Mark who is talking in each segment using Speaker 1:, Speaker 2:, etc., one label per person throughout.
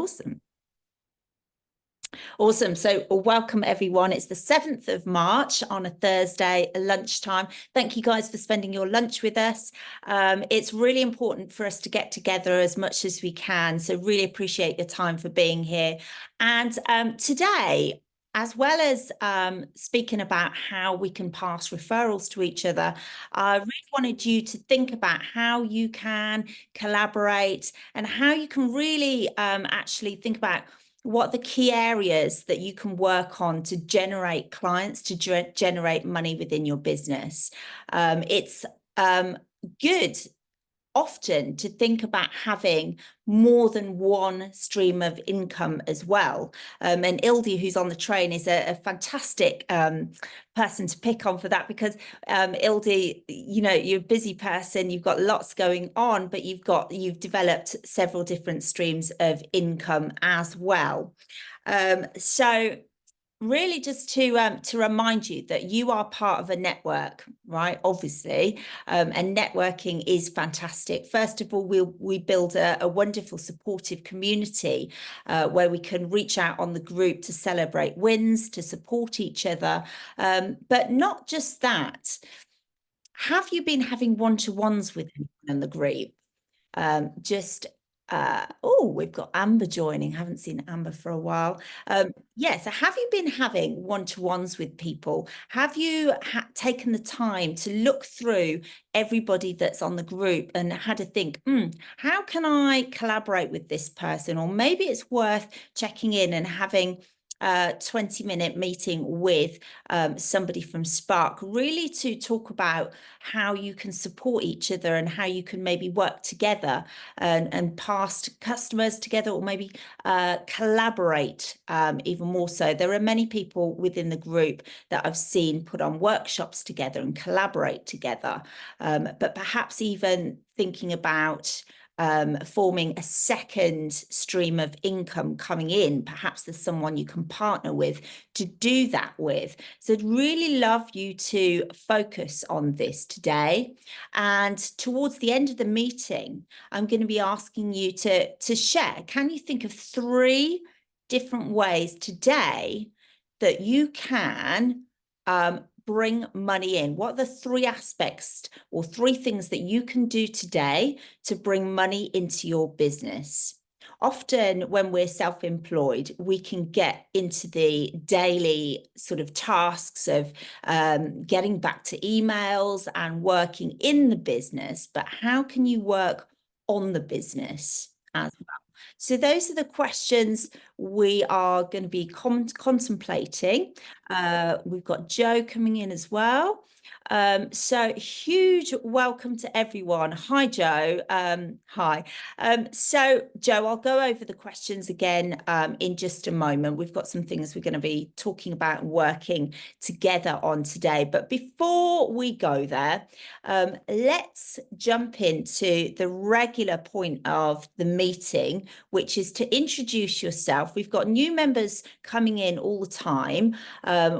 Speaker 1: Awesome. Awesome. So welcome everyone. It's the 7th of March on a Thursday lunchtime. Thank you guys for spending your lunch with us. It's really important for us to get together as much as we can. So really appreciate your time for being here. And today, as well as speaking about how we can pass referrals to each other, I really wanted you to think about how you can collaborate and how you can really actually think about what are the key areas that you can work on to generate clients, to generate money within your business. It's good often to think about having more than one stream of income as well. And Ildi, who's on the train, is a fantastic person to pick on for that, because Ildi, you know, you're a busy person, you've got lots going on, but you've developed several different streams of income as well. So really just to remind you that you are part of a network, right? Obviously, and networking is fantastic. First of all, we build a wonderful supportive community where we can reach out on the group to celebrate wins, to support each other, but not just that. Have you been having one-to-ones with anyone in the group? Oh, we've got Amber joining. Haven't seen Amber for a while. Yeah, so have you been having one-to-ones with people? Have you taken the time to look through everybody that's on the group and had to think, how can I collaborate with this person? Or maybe it's worth checking in and having a 20-minute meeting with somebody from Spark, really to talk about how you can support each other and how you can maybe work together and pass customers together, or maybe collaborate even more so. There are many people within the group that I've seen put on workshops together and collaborate together, but perhaps even thinking about forming a second stream of income coming in. Perhaps there's someone you can partner with to do that with. So I'd really love you to focus on this today. And towards the end of the meeting, I'm going to be asking you to share. Can you think of 3 different ways today that you can bring money in? What are the 3 aspects or 3 things that you can do today to bring money into your business? Often when we're self-employed, we can get into the daily sort of tasks of getting back to emails and working in the business, but how can you work on the business as well? So those are the questions we are going to be contemplating. We've got Joe coming in as well. So huge welcome to everyone. Hi, Joe. Hi. So Joe, I'll go over the questions again in just a moment. We've got some things we're going to be talking about and working together on today. But before we go there, let's jump into the regular point of the meeting, which is to introduce yourself. We've got new members coming in all the time,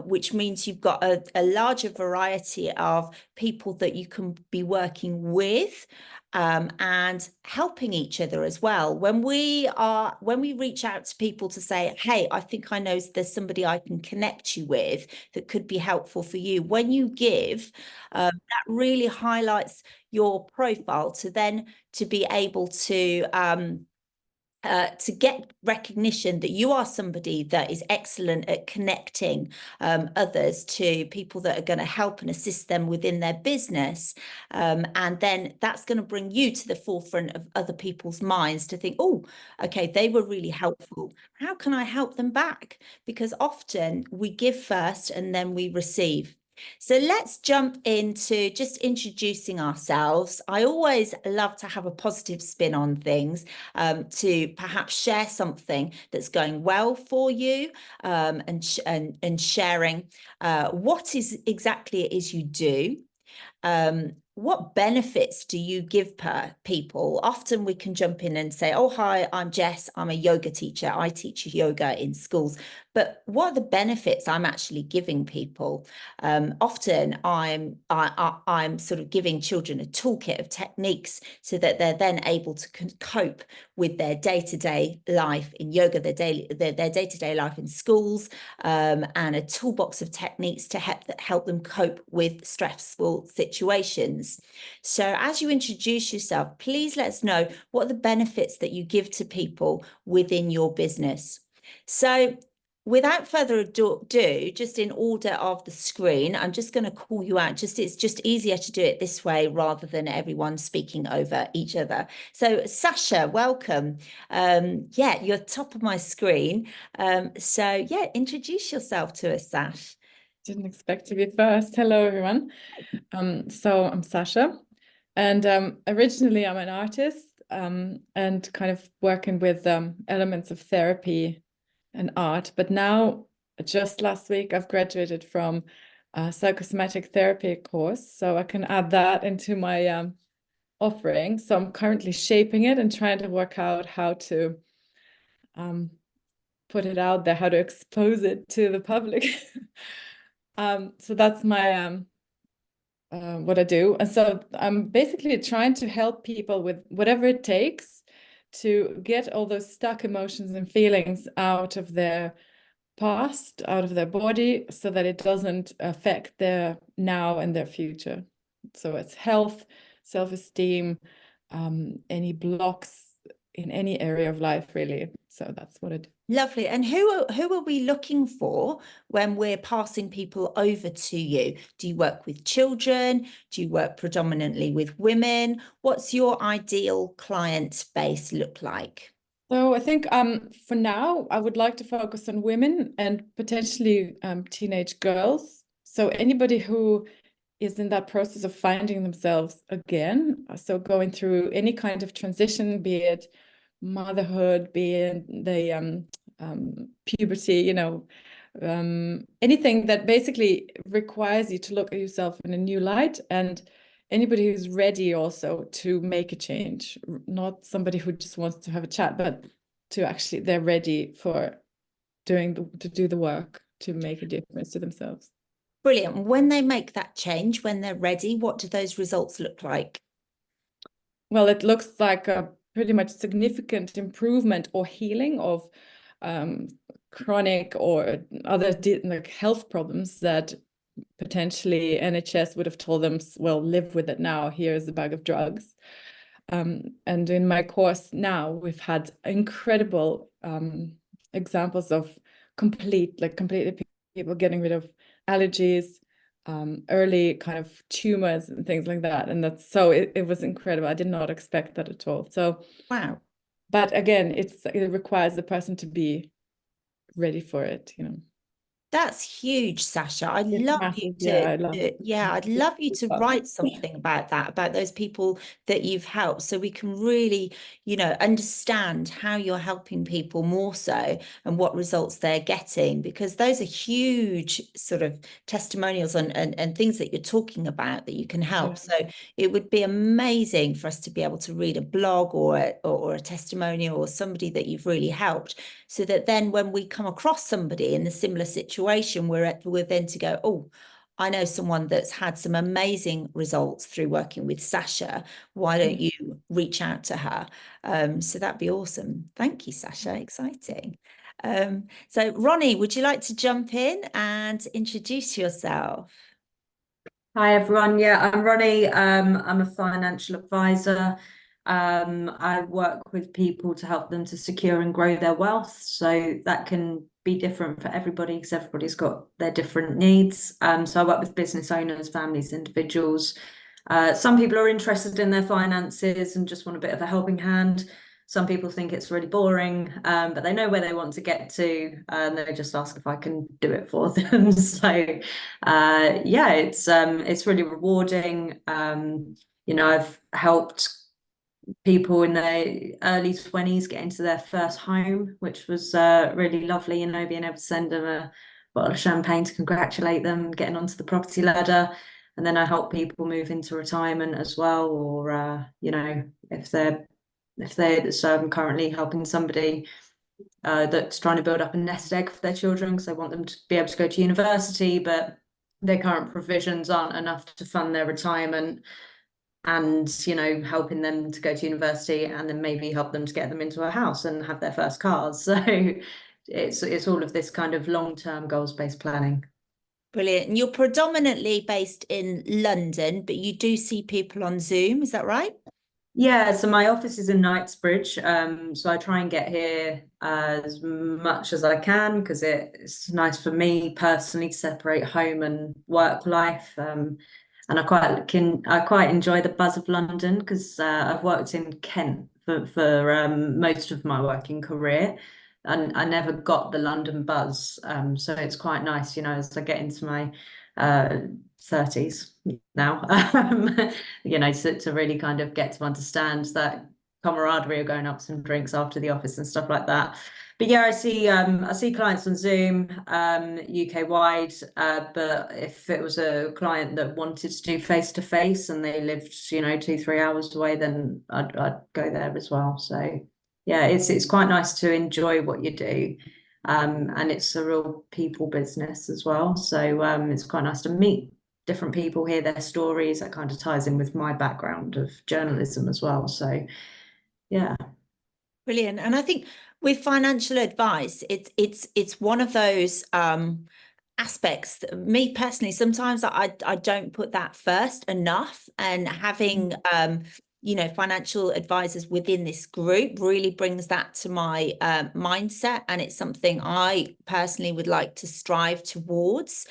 Speaker 1: which means you've got a larger variety of people that you can be working with and helping each other as well. When we reach out to people to say, hey, I think I know there's somebody I can connect you with that could be helpful for you. When you give, that really highlights your profile to be able to get recognition that you are somebody that is excellent at connecting others to people that are going to help and assist them within their business. And then that's going to bring you to the forefront of other people's minds to think, oh, okay, they were really helpful. How can I help them back? Because often we give first and then we receive. So let's jump into just introducing ourselves. I always love to have a positive spin on things, to perhaps share something that's going well for you, and sharing what is exactly it is you do. what benefits do you give people? Often we can jump in and say, oh, hi, I'm Jess. I'm a yoga teacher. I teach yoga in schools. But what are the benefits I'm actually giving people? Often I'm sort of giving children a toolkit of techniques so that they're then able to cope with their day-to-day life in yoga, their day-to-day life in schools, and a toolbox of techniques to help them cope with stressful situations. So as you introduce yourself, please let us know what are the benefits that you give to people within your business. So without further ado, just in order of the screen, I'm just going to call you out. It's just easier to do it this way rather than everyone speaking over each other. So Sasha, welcome. Yeah, you're top of my screen. So yeah, introduce yourself to us, Sash.
Speaker 2: Didn't expect to be first. Hello, everyone. So I'm Sasha, and originally I'm an artist and kind of working with elements of therapy and art. But now, just last week, I've graduated from a psychosomatic therapy course, so I can add that into my offering. So I'm currently shaping it and trying to work out how to put it out there, how to expose it to the public. So that's my what I do. And so I'm basically trying to help people with whatever it takes to get all those stuck emotions and feelings out of their past, out of their body, so that it doesn't affect their now and their future. So it's health, self-esteem, any blocks in any area of life, really. So that's what I do.
Speaker 1: Lovely. And who are we looking for when we're passing people over to you? Do you work with children? Do you work predominantly with women? What's your ideal client base look like?
Speaker 2: So I think for now, I would like to focus on women and potentially teenage girls. So anybody who is in that process of finding themselves again, so going through any kind of transition, be it motherhood, be it the puberty, anything that basically requires you to look at yourself in a new light, and anybody who's ready also to make a change, not somebody who just wants to have a chat, but to actually they're ready for to do the work to make a difference to themselves.
Speaker 1: Brilliant. When they make that change, when they're ready, what do those results look like?
Speaker 2: Well, it looks like a pretty much significant improvement or healing of chronic or other like health problems that potentially NHS would have told them, well, live with it now. Here's a bag of drugs. And in my course now, we've had incredible examples of completely people getting rid of allergies, early kind of tumors and things like that. And that's so it was incredible. I did not expect that at all. So
Speaker 1: Wow.
Speaker 2: but again, it requires the person to be ready for it,
Speaker 1: That's huge, Sasha. I'd
Speaker 2: It's
Speaker 1: love you
Speaker 2: massive. Yeah,
Speaker 1: to,
Speaker 2: I love
Speaker 1: yeah, I'd love you to write something about that, about those people that you've helped, so we can really, understand how you're helping people more so and what results they're getting, because those are huge sort of testimonials and things that you're talking about that you can help.
Speaker 2: Yeah.
Speaker 1: So it would be amazing for us to be able to read a blog or a testimonial or somebody that you've really helped, so that then when we come across somebody in a similar situation, we're then to go, oh, I know someone that's had some amazing results through working with Sasha. Why don't you reach out to her? So that'd be awesome. Thank you, Sasha. Exciting. So Ronnie, would you like to jump in and introduce yourself?
Speaker 3: Hi everyone. Yeah, I'm Ronnie. I'm a financial advisor. I work with people to help them to secure and grow their wealth. So that can be different for everybody because everybody's got their different needs. So I work with business owners, families, individuals. Some people are interested in their finances and just want a bit of a helping hand. Some people think it's really boring, but they know where they want to get to, and they just ask if I can do it for them. So, yeah, it's really rewarding. I've helped people in their early 20s get into their first home, which was really lovely. Being able to send them a bottle of champagne to congratulate them, getting onto the property ladder. And then I help people move into retirement as well, or you know, so I'm currently helping somebody that's trying to build up a nest egg for their children because they want them to be able to go to university, but their current provisions aren't enough to fund their retirement. And you know, helping them to go to university and then maybe help them to get them into a house and have their first cars. So it's all of this kind of long-term goals-based planning.
Speaker 1: Brilliant. And you're predominantly based in London, but you do see people on Zoom, is that right?
Speaker 3: Yeah, so my office is in Knightsbridge, so I try and get here as much as I can because it's nice for me personally to separate home and work life. And I quite enjoy the buzz of London because I've worked in Kent for most of my working career, and I never got the London buzz. So it's quite nice, you know, as I get into my 30s now, you know, to really kind of get to understand that camaraderie of going up some drinks after the office and stuff like that. But yeah, I see clients on Zoom, UK wide. But if it was a client that wanted to do face to face and they lived, you know, 2-3 hours away, then I'd go there as well. So yeah, it's quite nice to enjoy what you do. And it's a real people business as well. So it's quite nice to meet different people, hear their stories. That kind of ties in with my background of journalism as well. So yeah.
Speaker 1: Brilliant. And I think with financial advice, it's one of those aspects that me personally, sometimes I don't put that first enough. And having you know, financial advisors within this group really brings that to my mindset, and it's something I personally would like to strive towards.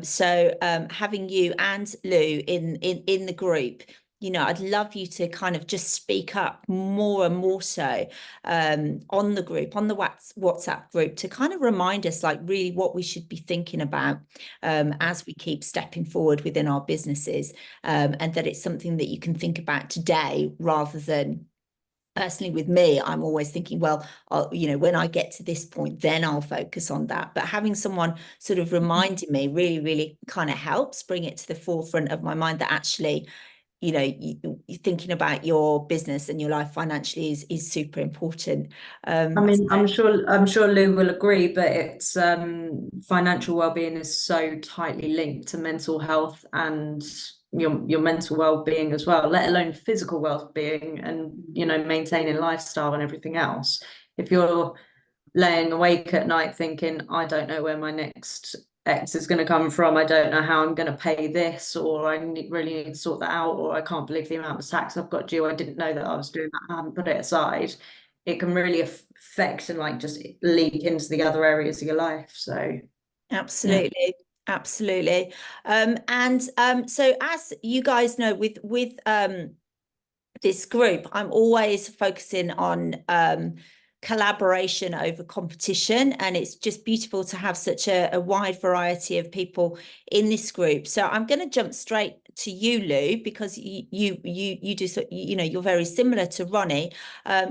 Speaker 1: So having you and Lou in the group, you know, I'd love you to kind of just speak up more and more so on the group, on the WhatsApp group, to kind of remind us like really what we should be thinking about as we keep stepping forward within our businesses, and that it's something that you can think about today rather than personally with me, I'm always thinking, well, you know, when I get to this point, then I'll focus on that. But having someone sort of reminding me really, really kind of helps bring it to the forefront of my mind that actually, you know, you're thinking about your business and your life financially is super important.
Speaker 3: I mean, I'm sure Lou will agree, but it's financial well-being is so tightly linked to mental health and your mental well-being as well, let alone physical well-being and, you know, maintaining lifestyle and everything else. If you're laying awake at night thinking, I don't know where my next X is going to come from, I don't know how I'm going to pay this, or really need to sort that out, or I can't believe the amount of tax I've got due, I didn't know that I was doing that, I hadn't put it aside, it can really affect and like just leak into the other areas of your life. So
Speaker 1: absolutely. Yeah. Absolutely. So as you guys know, with this group, I'm always focusing on collaboration over competition, and it's just beautiful to have such a wide variety of people in this group. So I'm going to jump straight to you, Lou, because you do, so you know, you're very similar to Ronnie.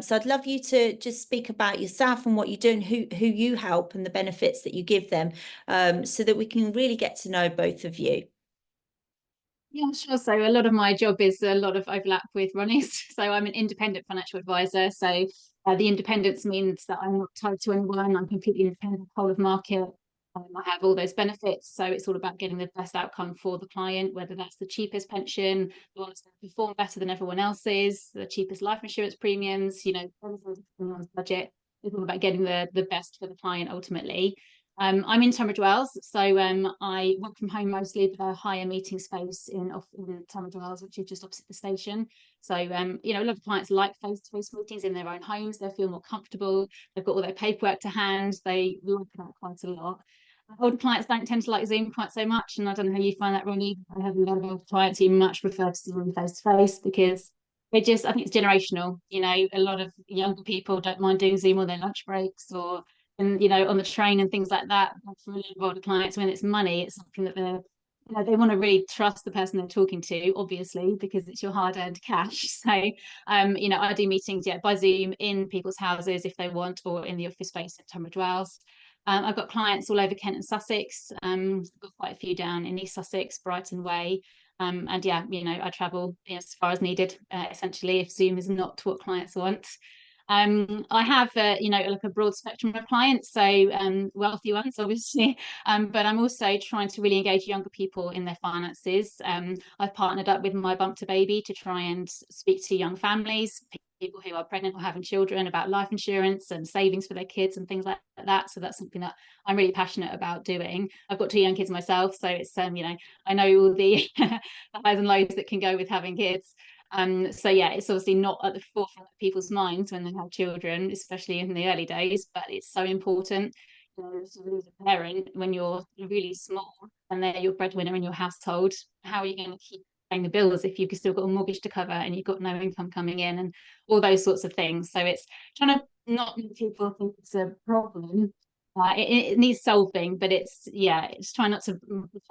Speaker 1: So I'd love you to just speak about yourself and what you do and who you help and the benefits that you give them, so that we can really get to know both of you.
Speaker 4: Yeah, sure. So a lot of my job is a lot of overlap with Ronnie's. So I'm an independent financial advisor. So the independence means that I'm not tied to anyone. I'm completely independent, whole of market. I have all those benefits. So it's all about getting the best outcome for the client, whether that's the cheapest pension, the ones that perform better than everyone else's, the cheapest life insurance premiums, you know, everyone's budget. It's all about getting the best for the client ultimately. I'm in Tunbridge Wells, so I work from home mostly, but I hire meeting space in Tunbridge Wells, which is just opposite the station. So, you know, a lot of clients like face-to-face meetings in their own homes. They feel more comfortable. They've got all their paperwork to hand. They like that quite a lot. Older clients don't tend to like Zoom quite so much, and I don't know how you find that, Ronnie. I have a lot of older clients who much prefer to see them face-to-face because I think it's generational. You know, a lot of younger people don't mind doing Zoom on their lunch breaks or and you know on the train and things like that. For a lot of older clients, when it's money, it's something that they're, you know, they want to really trust the person they're talking to, obviously, because it's your hard-earned cash. So you know, I do meetings by Zoom in people's houses if they want, or in the office space at Tunbridge Wells. I've got clients all over Kent and Sussex. I've got quite a few down in East Sussex, Brighton Way. And yeah, you know, I travel as far as needed, essentially, if Zoom is not what clients want. I have, you know, like a broad spectrum of clients, so wealthy ones, obviously, but I'm also trying to really engage younger people in their finances. I've partnered up with My Bump to Baby to try and speak to young families, people who are pregnant or having children, about life insurance and savings for their kids and things like that. So that's something that I'm really passionate about doing. I've got 2 young kids myself, so it's you know, I know all the highs and lows that can go with having kids. So yeah, it's obviously not at the forefront of people's minds when they have children, especially in the early days, but it's so important. You know, as a parent, when you're really small and they're your breadwinner in your household, how are you going to keep paying the bills if you've still got a mortgage to cover and you've got no income coming in, and all those sorts of things? So it's trying to not make people think it's a problem. It needs solving, but it's, yeah, it's trying not to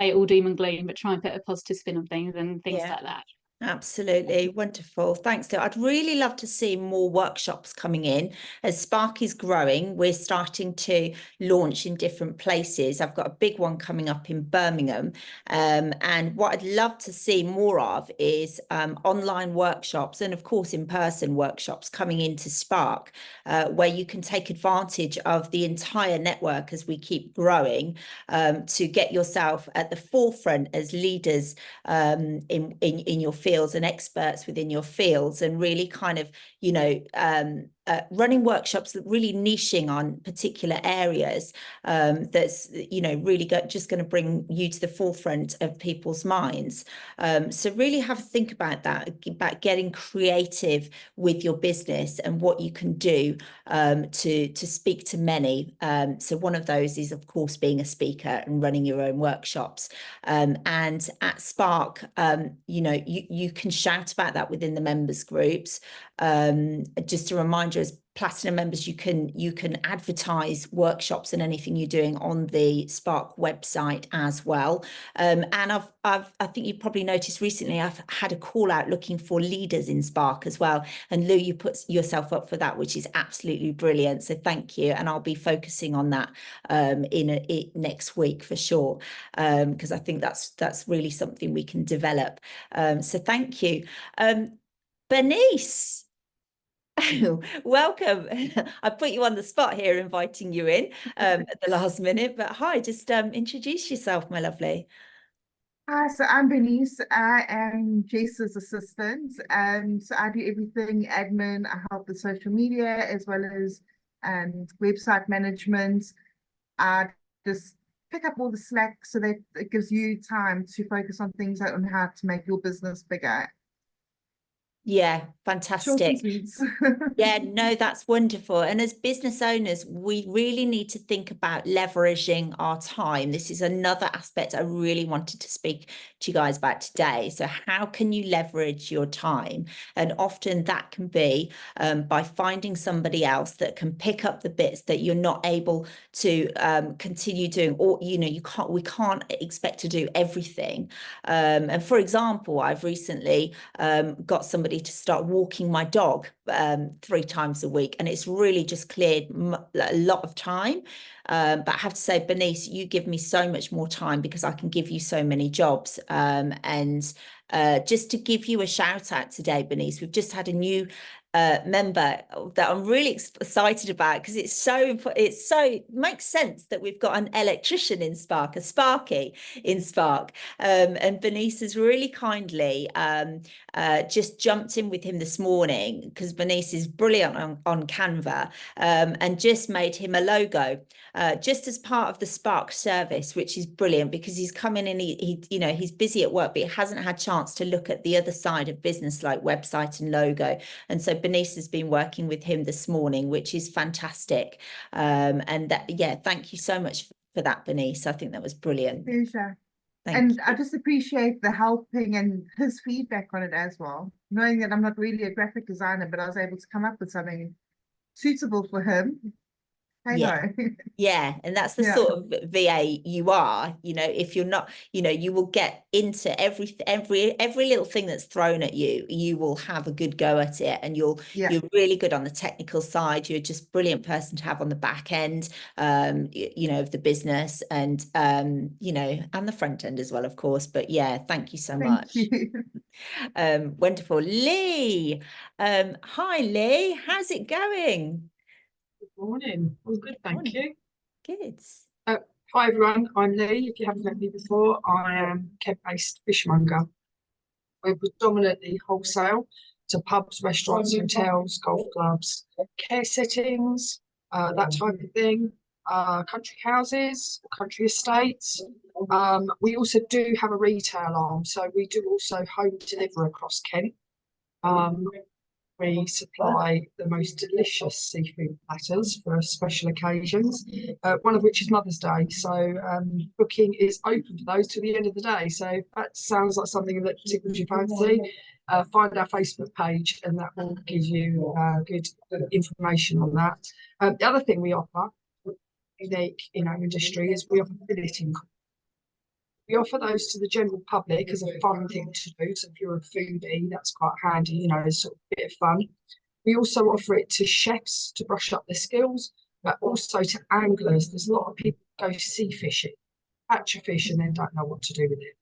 Speaker 4: play it all doom and gloom, but try and put a positive spin on things and things like that.
Speaker 1: Absolutely wonderful. Thanks, Dale. I'd really love to see more workshops coming in. As Spark is growing, we're starting to launch in different places. I've got a big one coming up in Birmingham. And what I'd love to see more of is online workshops and, of course, in-person workshops coming into Spark, where you can take advantage of the entire network as we keep growing, to get yourself at the forefront as leaders in your fields and experts within your fields, and really kind of, you know, running workshops that really niching on particular areas, that's, you know, really just going to bring you to the forefront of people's minds. So really have a think about that, about getting creative with your business and what you can do to speak to many. So one of those is, of course, being a speaker and running your own workshops. And at Spark, you know, you can shout about that within the members groups. Just a reminder, as Platinum members, you can advertise workshops and anything you're doing on the Spark website as well. And I think you probably noticed recently I've had a call out looking for leaders in Spark as well. And Lou, you put yourself up for that, which is absolutely brilliant. So thank you. And I'll be focusing on that next week for sure, because I think that's really something we can develop. So thank you. Bernice. Welcome. I put you on the spot here, inviting you in at the last minute, but hi, just introduce yourself, my lovely.
Speaker 5: Hi, so I'm Bernice. I am Jace's assistant. So I do everything admin. I help with social media as well as website management. I just pick up all the slack so that it gives you time to focus on things on how to make your business bigger.
Speaker 1: Yeah,
Speaker 5: Short and
Speaker 1: fantastic.
Speaker 5: sweet.
Speaker 1: Yeah, no, that's wonderful. And as business owners, we really need to think about leveraging our time. This is another aspect I really wanted to speak to you guys about today. So how can you leverage your time? And often that can be by finding somebody else that can pick up the bits that you're not able to continue doing, or, you know, we can't expect to do everything. And for example, I've recently got somebody to start walking my dog 3 times a week, and it's really just cleared a lot of time. But I have to say, Bernice, you give me so much more time because I can give you so many jobs. And just to give you a shout out today, Bernice, we've just had a new member that I'm really excited about, because it makes sense that we've got an electrician in Spark, a Sparky in Spark, and Bernice has really kindly just jumped in with him this morning, because Bernice is brilliant on Canva, and just made him a logo just as part of the Spark service, which is brilliant, because he's coming in, he you know, he's busy at work, but he hasn't had chance to look at the other side of business, like website and logo. And so Bernice has been working with him this morning, which is fantastic. And that, yeah, thank you so much for that, Bernice. I think that was brilliant.
Speaker 5: Pleasure.
Speaker 1: Thank you.
Speaker 5: I just appreciate the helping and his feedback on it as well, knowing that I'm not really a graphic designer, but I was able to come up with something suitable for him. I
Speaker 1: Yeah.
Speaker 5: know.
Speaker 1: Yeah, and that's the
Speaker 5: Yeah.
Speaker 1: sort of VA you are, you know, if you're not, you know, you will get into every little thing that's thrown at you, you will have a good go at it, and you're really good on the technical side. You're just a brilliant person to have on the back end, you know, of the business, and you know, and the front end as well, of course. But yeah, thank you so much.
Speaker 5: Thank you.
Speaker 1: Wonderful. Lee, hi Lee, how's it going?
Speaker 6: Good morning. All good, thank you.
Speaker 1: Good.
Speaker 6: Hi everyone, I'm Lee. If you haven't met me before, I am Kent-based fishmonger. We're predominantly wholesale to pubs, restaurants, hotels, golf clubs, care settings, that type of thing, country houses, country estates. We also do have a retail arm, so we do also home deliver across Kent. We supply the most delicious seafood platters for special occasions, one of which is Mother's Day. So booking is open for those to the end of the day. So if that sounds like something that tickles your fancy, find our Facebook page and that will give you good information on that. The other thing we offer, unique in our industry, is we offer filleting. We offer those to the general public as a fun thing to do. So if you're a foodie, that's quite handy, you know, it's sort of a bit of fun. We also offer it to chefs to brush up their skills, but also to anglers. There's a lot of people go sea fishing, catch a fish and then don't know what to do with it.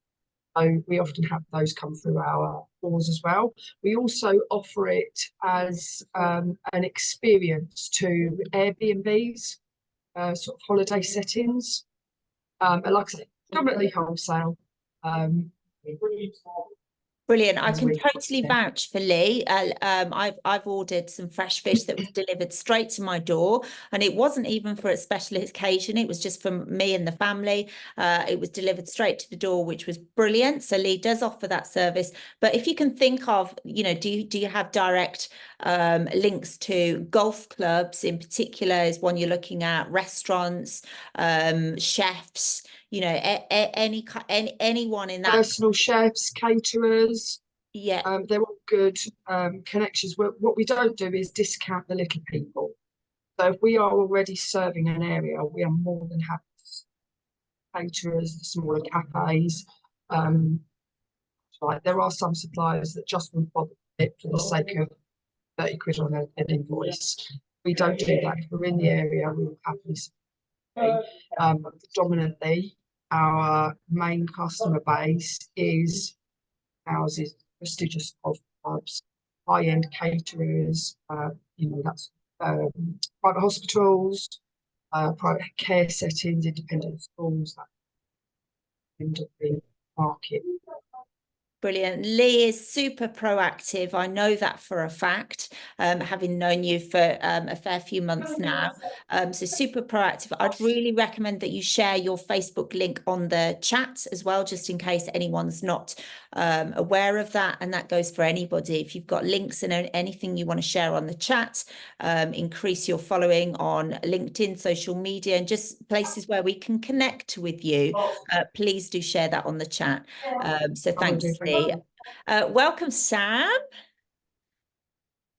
Speaker 6: So we often have those come through our doors as well. We also offer it as an experience to Airbnbs, sort of holiday settings. And like I said, predominantly wholesale.
Speaker 1: Brilliant. I can totally vouch for Lee. I've ordered some fresh fish that was delivered straight to my door, and it wasn't even for a special occasion. It was just for me and the family. It was delivered straight to the door, which was brilliant. So Lee does offer that service. But if you can think of, you know, do you have direct links to golf clubs in particular? Is one you're looking at? Restaurants, chefs? You know, anyone in that.
Speaker 6: Personal chefs, caterers.
Speaker 1: Yeah.
Speaker 6: They're all good connections. What we don't do is discount the little people. So if we are already serving an area, we are more than happy to caterers, the smaller cafes. Like there are some suppliers that just won't bother it for the sake of 30 quid on an invoice. We don't do that. If we're in the area, we will happily supply. Predominantly, our main customer base is houses, prestigious golf clubs, high-end caterers, you know, that's private hospitals, private care settings, independent schools, that end of the market.
Speaker 1: Brilliant. Lee is super proactive. I know that for a fact, having known you for a fair few months now. So super proactive. I'd really recommend that you share your Facebook link on the chat as well, just in case anyone's not aware of that. And that goes for anybody. If you've got links and anything you want to share on the chat, increase your following on LinkedIn, social media, and just places where we can connect with you. Please do share that on the chat. So thanks, Lee. Welcome, Sam.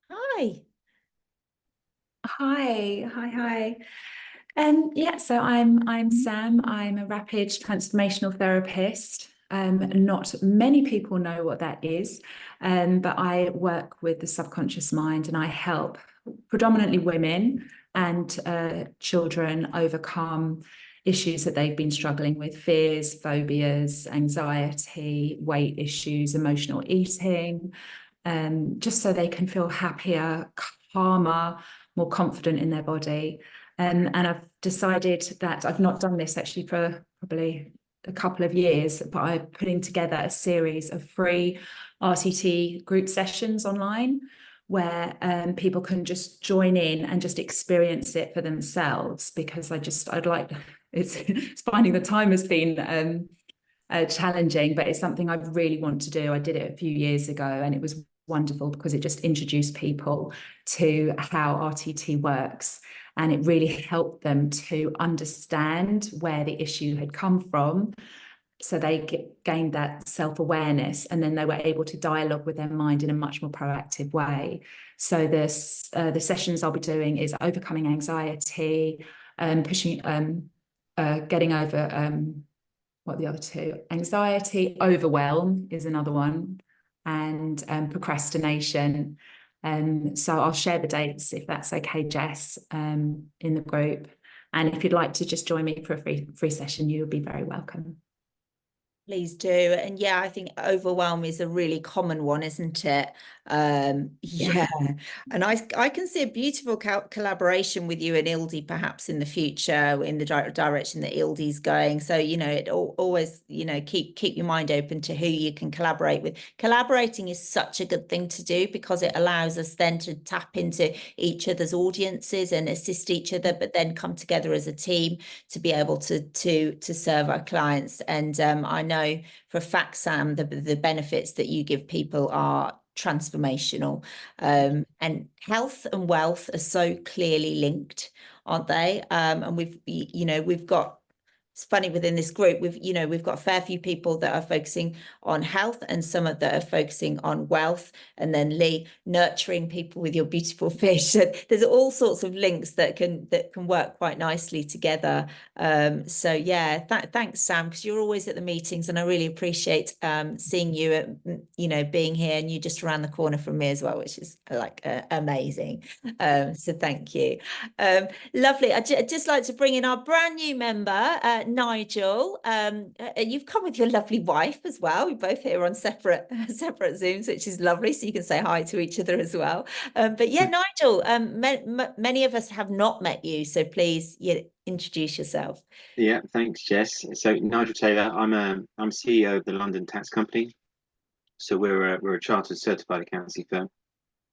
Speaker 1: Hi.
Speaker 7: Hi. Yeah, so I'm Sam. I'm a rapid transformational therapist. Not many people know what that is, but I work with the subconscious mind and I help predominantly women and children overcome issues that they've been struggling with: fears, phobias, anxiety, weight issues, emotional eating, just so they can feel happier, calmer, more confident in their body. And I've decided that I've not done this actually for probably a couple of years, but I'm putting together a series of free RTT group sessions online where people can just join in and just experience it for themselves, because I'd like, it's finding the time has been challenging, but it's something I really want to do. I did it a few years ago and it was wonderful because it just introduced people to how RTT works, and it really helped them to understand where the issue had come from so they gained that self-awareness, and then they were able to dialogue with their mind in a much more proactive way. So this the sessions I'll be doing is overcoming anxiety, pushing getting over what are the other two? Anxiety, overwhelm is another one, and procrastination. So I'll share the dates if that's okay, Jess, in the group. And if you'd like to just join me for a free session, you'll be very welcome.
Speaker 1: Please do. And yeah, I think overwhelm is a really common one, isn't it? Yeah. And I can see a beautiful collaboration with you and Ildi perhaps in the future in the direction that Ildi's going. So, you know, it always, you know, keep your mind open to who you can collaborate with. Collaborating is such a good thing to do because it allows us then to tap into each other's audiences and assist each other, but then come together as a team to be able to serve our clients. And I know for a fact, Sam, the benefits that you give people are transformational. And health and wealth are so clearly linked, aren't they? And we've got, it's funny within this group, we've got a fair few people that are focusing on health and some that are focusing on wealth. And then Lee, nurturing people with your beautiful fish. So there's all sorts of links that can work quite nicely together. So yeah, thanks, Sam, because you're always at the meetings, and I really appreciate seeing you at, being here, and you just around the corner from me as well, which is like amazing. So thank you. Lovely. I'd just like to bring in our brand new member, Nigel. You've come with your lovely wife as well. We're both here on separate Zooms, which is lovely. So you can say hi to each other as well. But yeah, Nigel, many of us have not met you, so please introduce yourself.
Speaker 8: Yeah, thanks, Jess. So Nigel Taylor, I'm CEO of the London Tax Company. So we're a chartered certified accountancy firm.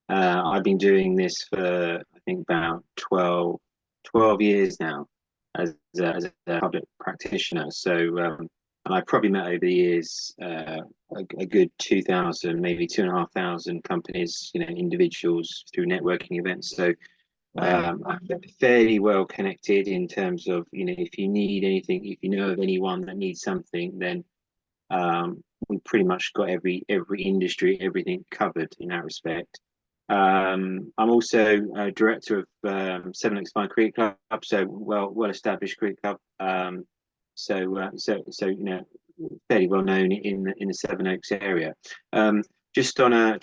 Speaker 8: I've been doing this for I think about 12 years now as a public practitioner. So and I've probably met over the years a good 2,000, maybe 2,500 companies, individuals through networking events. So I'm fairly well connected in terms of, if you need anything, if you know of anyone that needs something, then we pretty much got every industry, everything covered in that respect. I'm also a director of 7x5 Cricket Club, so well established cricket club. So fairly well known in the Sevenoaks area. Just on a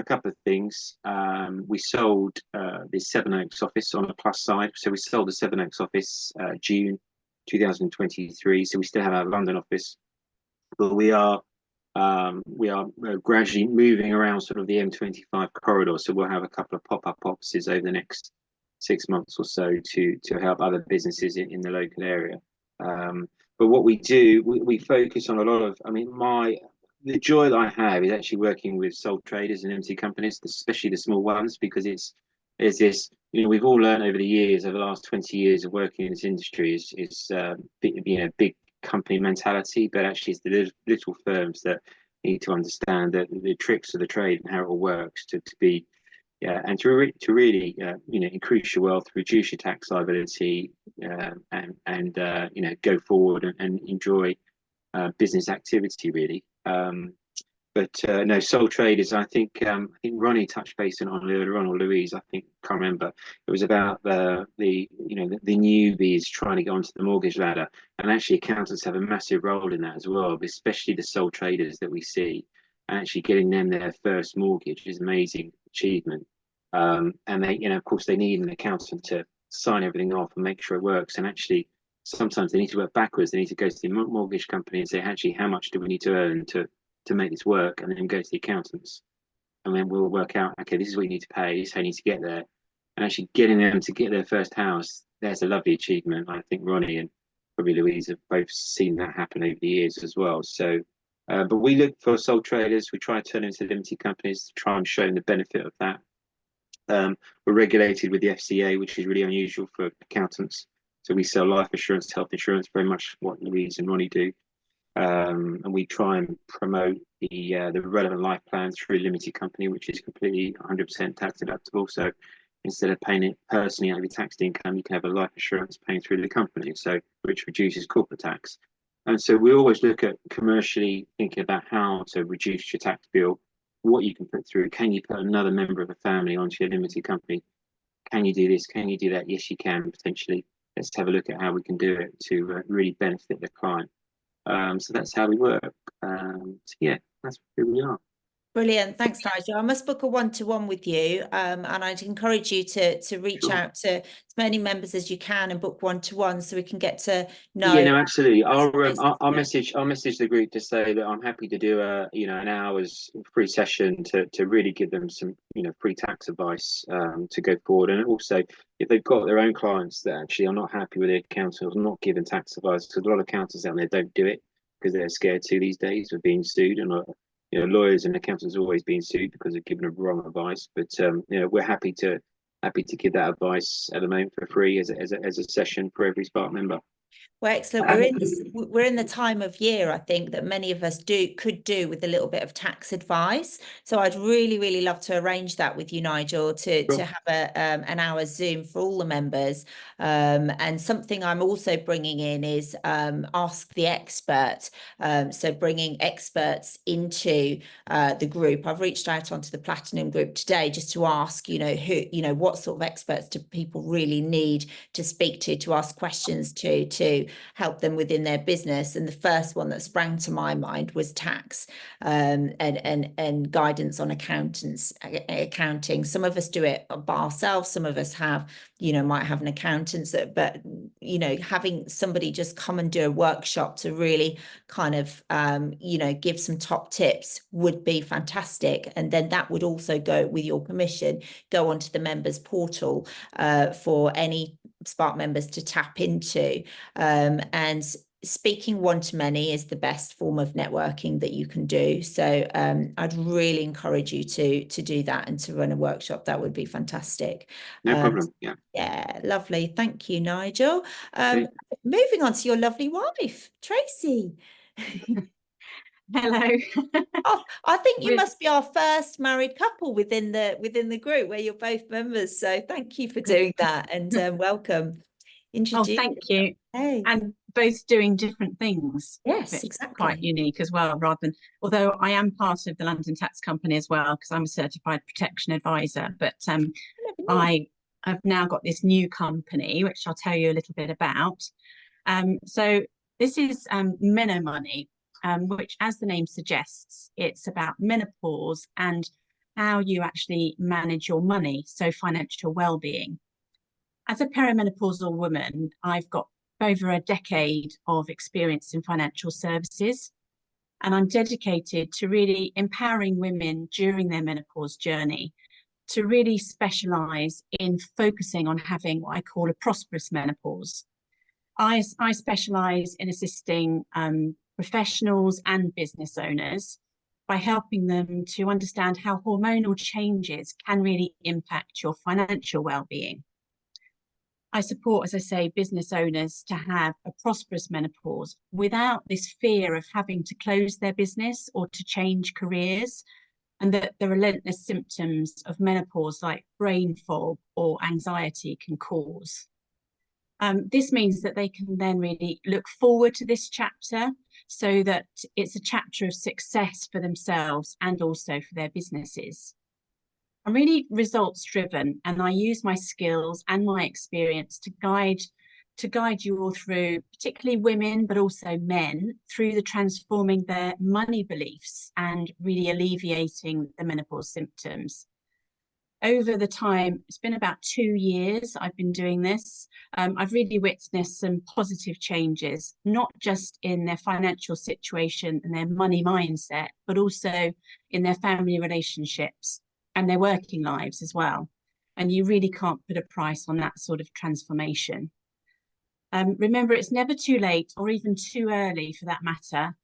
Speaker 8: couple of things, we sold the Sevenoaks office on the plus side. So we sold the Sevenoaks office June 2023. So we still have our London office, but we are gradually moving around sort of the M25 corridor. So we'll have a couple of pop-up offices over the next 6 months or so to help other businesses in the local area. But what we do, we focus on a lot of, the joy that I have is actually working with sole traders and limited companies, especially the small ones, because it's this, we've all learned over the years, over the last 20 years of working in this industry, is big company mentality, but actually it's the little firms that need to understand the tricks of the trade and how it all works to be, and to really increase your wealth, reduce your tax liability, and go forward and enjoy business activity really. No, sole traders. I think Ronnie touched base on earlier on, or Louise. I think, can't remember. It was about the newbies trying to get onto the mortgage ladder, and actually accountants have a massive role in that as well, especially the sole traders that we see, and actually getting them their first mortgage is an amazing achievement. And they, of course, they need an accountant to sign everything off and make sure it works. And actually, sometimes they need to work backwards. They need to go to the mortgage company and say, actually, how much do we need to earn to make this work, and then go to the accountants, and then we'll work out, okay, this is what you need to pay, this is how you need to get there. And actually getting them to get their first house, there's a lovely achievement. I think Ronnie and probably Louise have both seen that happen over the years as well. So but we look for sole traders. We try to turn them into limited companies to try and show them the benefit of that. We're regulated with the FCA, which is really unusual for accountants. So we sell life insurance, health insurance, very much what Louise and Ronnie do. And we try and promote the relevant life plan through a limited company, which is completely 100% tax deductible. So instead of paying it personally out of your taxed income, you can have a life insurance paying through the company, so which reduces corporate tax. And so we always look at commercially thinking about how to reduce your tax bill, what you can put through. Can you put another member of a family onto your limited company? Can you do this? Can you do that? Yes, you can potentially. Let's have a look at how we can do it to really benefit the client. So that's how we work. So yeah, that's who we are.
Speaker 1: Brilliant. Thanks, Nigel. I must book a one-to-one with you. And I'd encourage you to reach
Speaker 8: Sure.
Speaker 1: out to as many members as you can and book one-to-one so we can get to know.
Speaker 8: Yeah, no, absolutely. I'll
Speaker 1: Yeah.
Speaker 8: message the group to say that I'm happy to do an hour's free session to really give them some free tax advice to go forward. And also, if they've got their own clients that actually are not happy with their accountant or not giving tax advice, because a lot of accountants out there don't do it because they're scared to these days of being sued, and lawyers and accountants are always being sued because they're given wrong advice. But we're happy to give that advice at the moment for free as a session for every Spark member.
Speaker 1: Well, excellent. We're in the time of year, I think, that many of us could do with a little bit of tax advice. So I'd really, really love to arrange that with you, Nigel, to have an hour Zoom for all the members. And something I'm also bringing in is Ask the Expert. So bringing experts into the group. I've reached out onto the Platinum group today just to ask, what sort of experts do people really need to speak to ask questions to help them within their business. And the first one that sprang to my mind was tax and guidance on accounting. Some of us do it by ourselves. Some of us might have an accountant, but having somebody just come and do a workshop to really kind of give some top tips would be fantastic. And then that would also go, with your permission, go onto the members portal for any Spark members to tap into. And speaking one-to-many is the best form of networking that you can do. So I'd really encourage you to do that and to run a workshop. That would be fantastic.
Speaker 8: No problem. Yeah.
Speaker 1: Yeah, lovely. Thank you, Nigel.
Speaker 8: Okay.
Speaker 1: Moving on to your lovely wife, Tracy.
Speaker 4: Hello.
Speaker 1: Oh, I think you must be our first married couple within the group where you're both members. So thank you for doing that, and welcome.
Speaker 9: Introduce. Oh, thank you.
Speaker 1: Hey.
Speaker 9: And both doing different things.
Speaker 1: Yes,
Speaker 9: it's
Speaker 1: exactly.
Speaker 9: Quite unique as well, rather than, although I am part of the London Tax Company as well, because I'm a certified protection advisor, but I have now got this new company, which I'll tell you a little bit about. So this is Menno Money, which, as the name suggests, it's about menopause and how you actually manage your money, so financial well-being. As a perimenopausal woman, I've got over a decade of experience in financial services, and I'm dedicated to really empowering women during their menopause journey to really specialise in focusing on having what I call a prosperous menopause. I specialise in assisting professionals and business owners by helping them to understand how hormonal changes can really impact your financial well-being. I support, as I say, business owners to have a prosperous menopause without this fear of having to close their business or to change careers, and that the relentless symptoms of menopause like brain fog or anxiety can cause. This means that they can then really look forward to this chapter so that it's a chapter of success for themselves and also for their businesses. I'm really results driven, and I use my skills and my experience to guide you all through, particularly women, but also men, through the transforming their money beliefs and really alleviating the menopause symptoms. Over the time, it's been about 2 years I've been doing this. I've really witnessed some positive changes, not just in their financial situation and their money mindset, but also in their family relationships and their working lives as well. And you really can't put a price on that sort of transformation. Remember, it's never too late or even too early for that matter,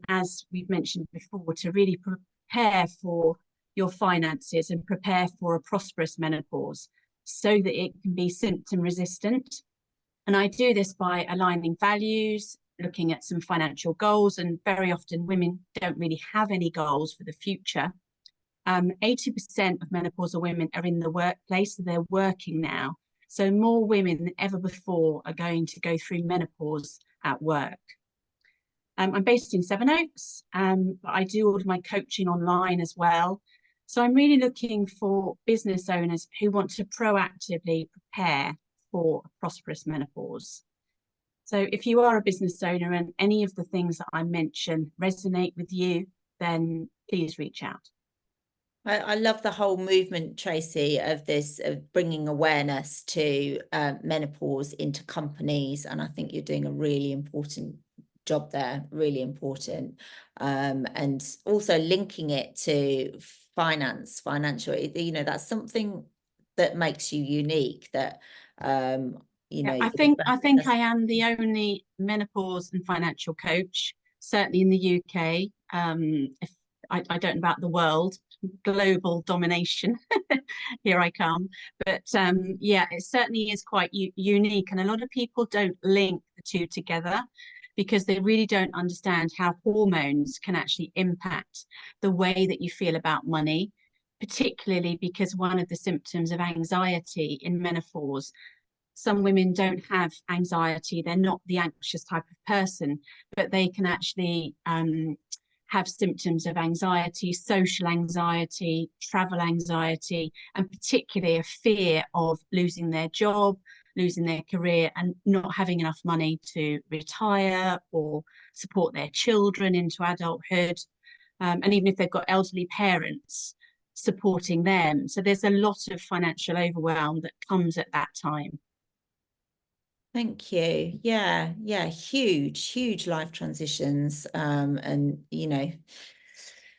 Speaker 9: as we've mentioned before, to really prepare for your finances and prepare for a prosperous menopause so that it can be symptom resistant. And I do this by aligning values, looking at some financial goals, and very often women don't really have any goals for the future. 80% of menopausal women are in the workplace, so they're working now. So more women than ever before are going to go through menopause at work. I'm based in Sevenoaks, but I do all of my coaching online as well. So I'm really looking for business owners who want to proactively prepare for a prosperous menopause. So if you are a business owner and any of the things that I mentioned resonate with you, then please reach out.
Speaker 1: I love the whole movement, Tracy, of this, of bringing awareness to menopause into companies. And I think you're doing a really important job there, really important. And also linking it to financial, you know, that's something that makes you unique, that, you know.
Speaker 9: I think I am the only menopause and financial coach, certainly in the UK. If I don't know about the world, global domination, here I come. But yeah, it certainly is quite unique, and a lot of people don't link the two together because they really don't understand how hormones can actually impact the way that you feel about money, particularly because one of the symptoms of anxiety in menopause, some women don't have anxiety, they're not the anxious type of person, but they can actually have symptoms of anxiety, social anxiety, travel anxiety, and particularly a fear of losing their job, losing their career, and not having enough money to retire or support their children into adulthood. And even if they've got elderly parents, supporting them. So there's a lot of financial overwhelm that comes at that time.
Speaker 1: Thank you. Yeah, huge life transitions, and you know,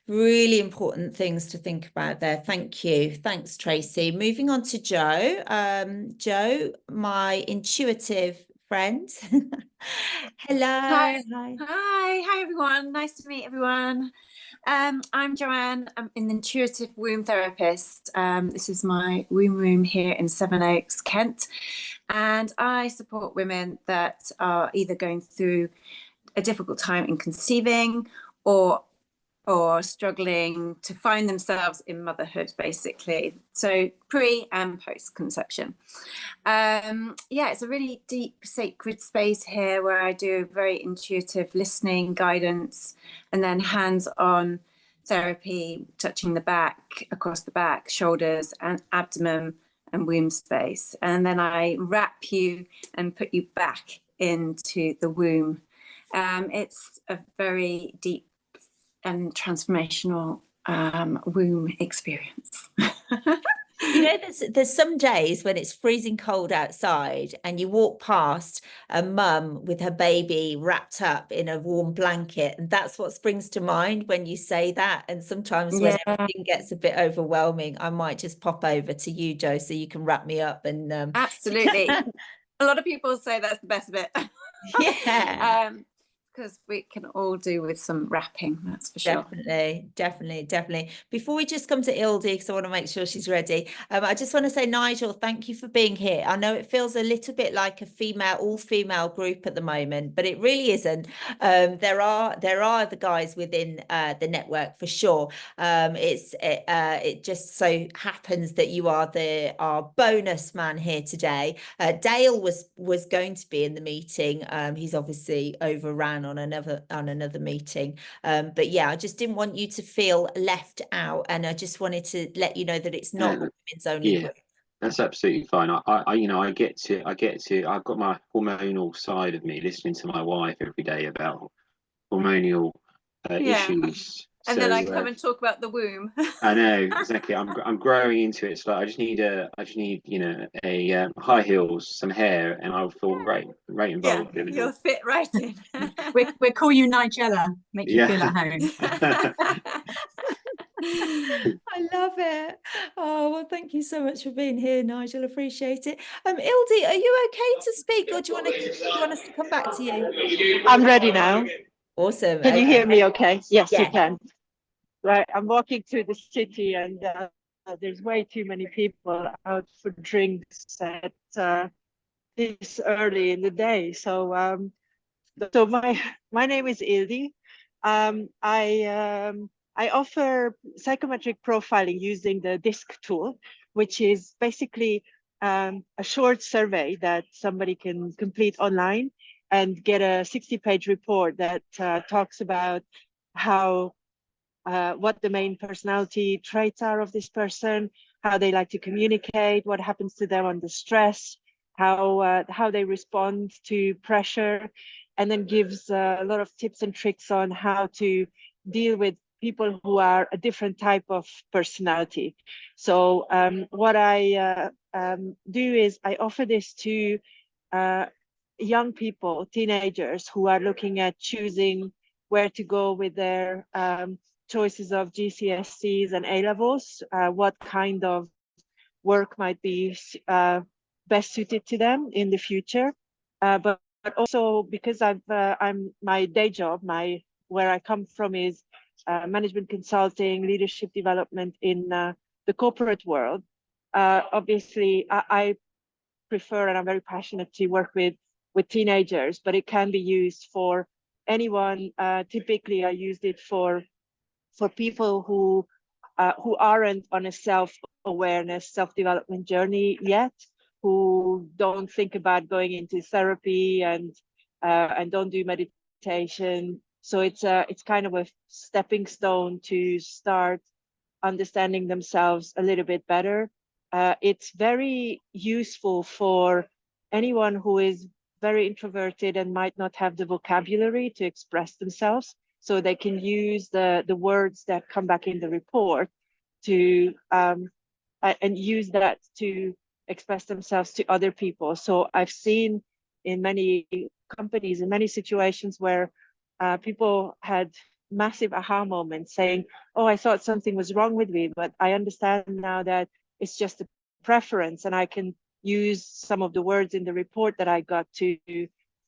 Speaker 1: really important things to think about there. Thank you. Thanks, Tracy. Moving on to Joe. Joe, my intuitive friend. Hello.
Speaker 10: Hi everyone. Nice to meet everyone. I'm Joanne. I'm an intuitive womb therapist. This is my womb room here in Sevenoaks, Kent. And I support women that are either going through a difficult time in conceiving or struggling to find themselves in motherhood, basically. So pre and post conception. Yeah, it's a really deep, sacred space here where I do very intuitive listening, guidance, and then hands-on therapy, touching the back, across the back, shoulders and abdomen and womb space. And then I wrap you and put you back into the womb. It's a very deep and transformational womb experience.
Speaker 1: You know, there's some days when it's freezing cold outside and you walk past a mum with her baby wrapped up in a warm blanket, and that's what springs to mind when you say that. And sometimes when everything gets a bit overwhelming, I might just pop over to you, Joe, so you can wrap me up. And
Speaker 10: absolutely. A lot of people say that's the best bit.
Speaker 1: Yeah.
Speaker 10: Because we can all do with some wrapping, that's for sure.
Speaker 1: Definitely. Before we just come to Ildi, because I want to make sure she's ready, I just want to say, Nigel, thank you for being here. I know it feels a little bit like a all-female group at the moment, but it really isn't. There are the guys within the network for sure. It just so happens that you are our bonus man here today. Dale was going to be in the meeting. He's obviously overran on another meeting, but yeah, I just didn't want you to feel left out, and I just wanted to let you know that it's not a women's only group.
Speaker 8: That's absolutely fine. I get to I've got my hormonal side of me listening to my wife every day about hormonal issues.
Speaker 10: And then I come and talk about the womb.
Speaker 8: I know, exactly. I'm growing into it. It's like I just need you know, a high heels, some hair, and I'll feel right involved.
Speaker 10: You'll fit right in.
Speaker 9: we call you Nigella, make you feel at home.
Speaker 1: I love it. Oh, well, thank you so much for being here, Nigel. Appreciate it. Ildi, are you okay to speak, or do you want us to come back to you?
Speaker 11: I'm ready now.
Speaker 1: Awesome.
Speaker 11: Can you hear me okay? Yes,
Speaker 1: Yeah.
Speaker 11: you can. Right, I'm walking through the city, and there's way too many people out for drinks at this early in the day. So my name is Ildi. I offer psychometric profiling using the DISC tool, which is basically a short survey that somebody can complete online. and get a 60-page report that talks about how what the main personality traits are of this person, how they like to communicate, what happens to them under stress, how they respond to pressure, and then gives a lot of tips and tricks on how to deal with people who are a different type of personality. So what I do is I offer this to young people, teenagers who are looking at choosing where to go with their choices of GCSEs and A-levels, what kind of work might be best suited to them in the future. But also because I'm my day job, where I come from is management consulting, leadership development in the corporate world. Obviously, I prefer and I'm very passionate to work with teenagers, but it can be used for anyone. Typically, I used it for people who aren't on a self-awareness, self-development journey yet, who don't think about going into therapy and don't do meditation. So it's kind of a stepping stone to start understanding themselves a little bit better. It's very useful for anyone who is very introverted and might not have the vocabulary to express themselves. So they can use the words that come back in the report to and use that to express themselves to other people. So I've seen in many companies, in many situations where people had massive aha moments saying, oh, I thought something was wrong with me, but I understand now that it's just a preference, and I can use some of the words in the report that I got to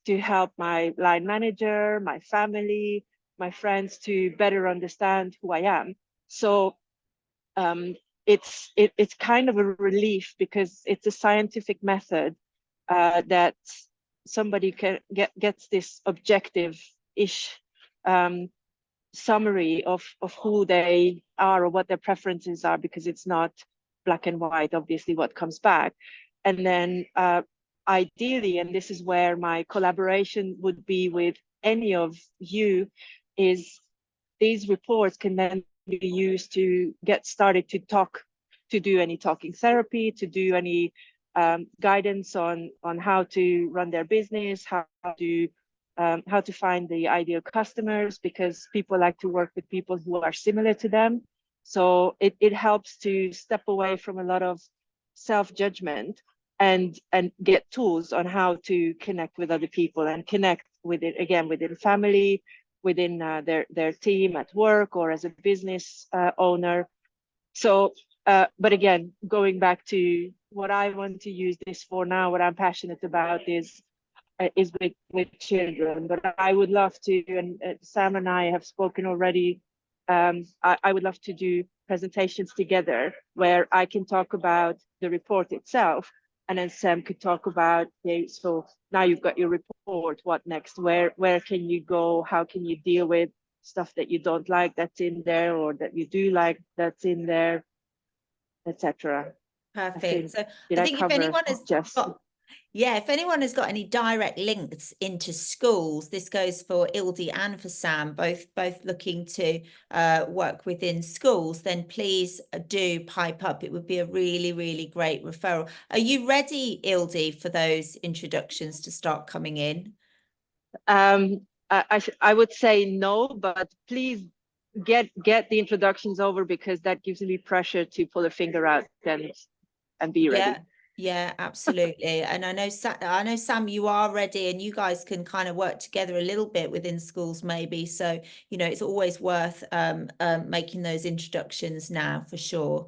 Speaker 11: help my line manager, my family, my friends to better understand who I am. So it's kind of a relief because it's a scientific method that somebody can gets this objective-ish summary of who they are or what their preferences are, because it's not black and white, obviously, what comes back. And then ideally, and this is where my collaboration would be with any of you, is these reports can then be used to get started to do any talking therapy, to do any guidance on how to run their business, how to find the ideal customers, because people like to work with people who are similar to them. So it helps to step away from a lot of self-judgment and get tools on how to connect with other people and connect with it again within family, within their team at work, or as a business owner. So but again, going back to what I want to use this for now, what I'm passionate about is with children. But I would love to, and Sam and I have spoken already, I would love to do presentations together where I can talk about the report itself, and then Sam could talk about, okay, so now you've got your report, what next? Where can you go? How can you deal with stuff that you don't like that's in there, or that you do like that's in there, etc.
Speaker 1: Perfect. So
Speaker 11: Did
Speaker 1: I
Speaker 11: I
Speaker 1: think if
Speaker 11: cover
Speaker 1: anyone has
Speaker 11: just
Speaker 1: got, yeah, if anyone has got any direct links into schools, this goes for Ildi and for Sam, both looking to work within schools, then please do pipe up. It would be a really, really great referral. Are you ready, Ildi, for those introductions to start coming in?
Speaker 11: I would say no, but please get the introductions over, because that gives me pressure to pull a finger out and be ready.
Speaker 1: Yeah, absolutely. And I know Sam, you are ready, and you guys can kind of work together a little bit within schools maybe. So, you know, it's always worth making those introductions now for sure.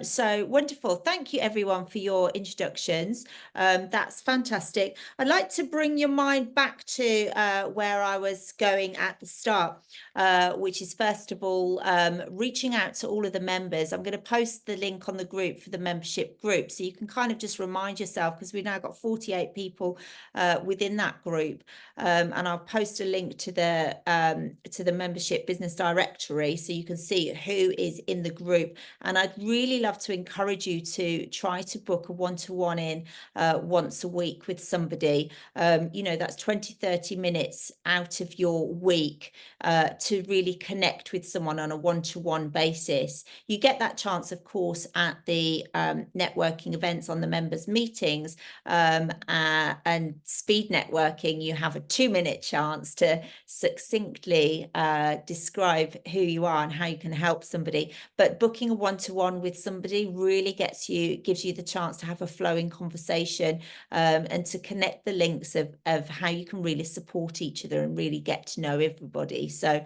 Speaker 1: So wonderful. Thank you everyone for your introductions. That's fantastic. I'd like to bring your mind back to where I was going at the start, which is first of all, reaching out to all of the members. I'm going to post the link on the group for the membership group, so you can kind of of just remind yourself, because we've now got 48 people within that group, and I'll post a link to the membership business directory so you can see who is in the group. And I'd really love to encourage you to try to book a one-to-one in once a week with somebody. You know, that's 20-30 minutes out of your week to really connect with someone on a one-to-one basis. You get that chance, of course, at the networking events on the members meetings, and speed networking. You have a 2-minute chance to succinctly describe who you are and how you can help somebody. But booking a one-to-one with somebody really gives you the chance to have a flowing conversation, and to connect the links of how you can really support each other and really get to know everybody. So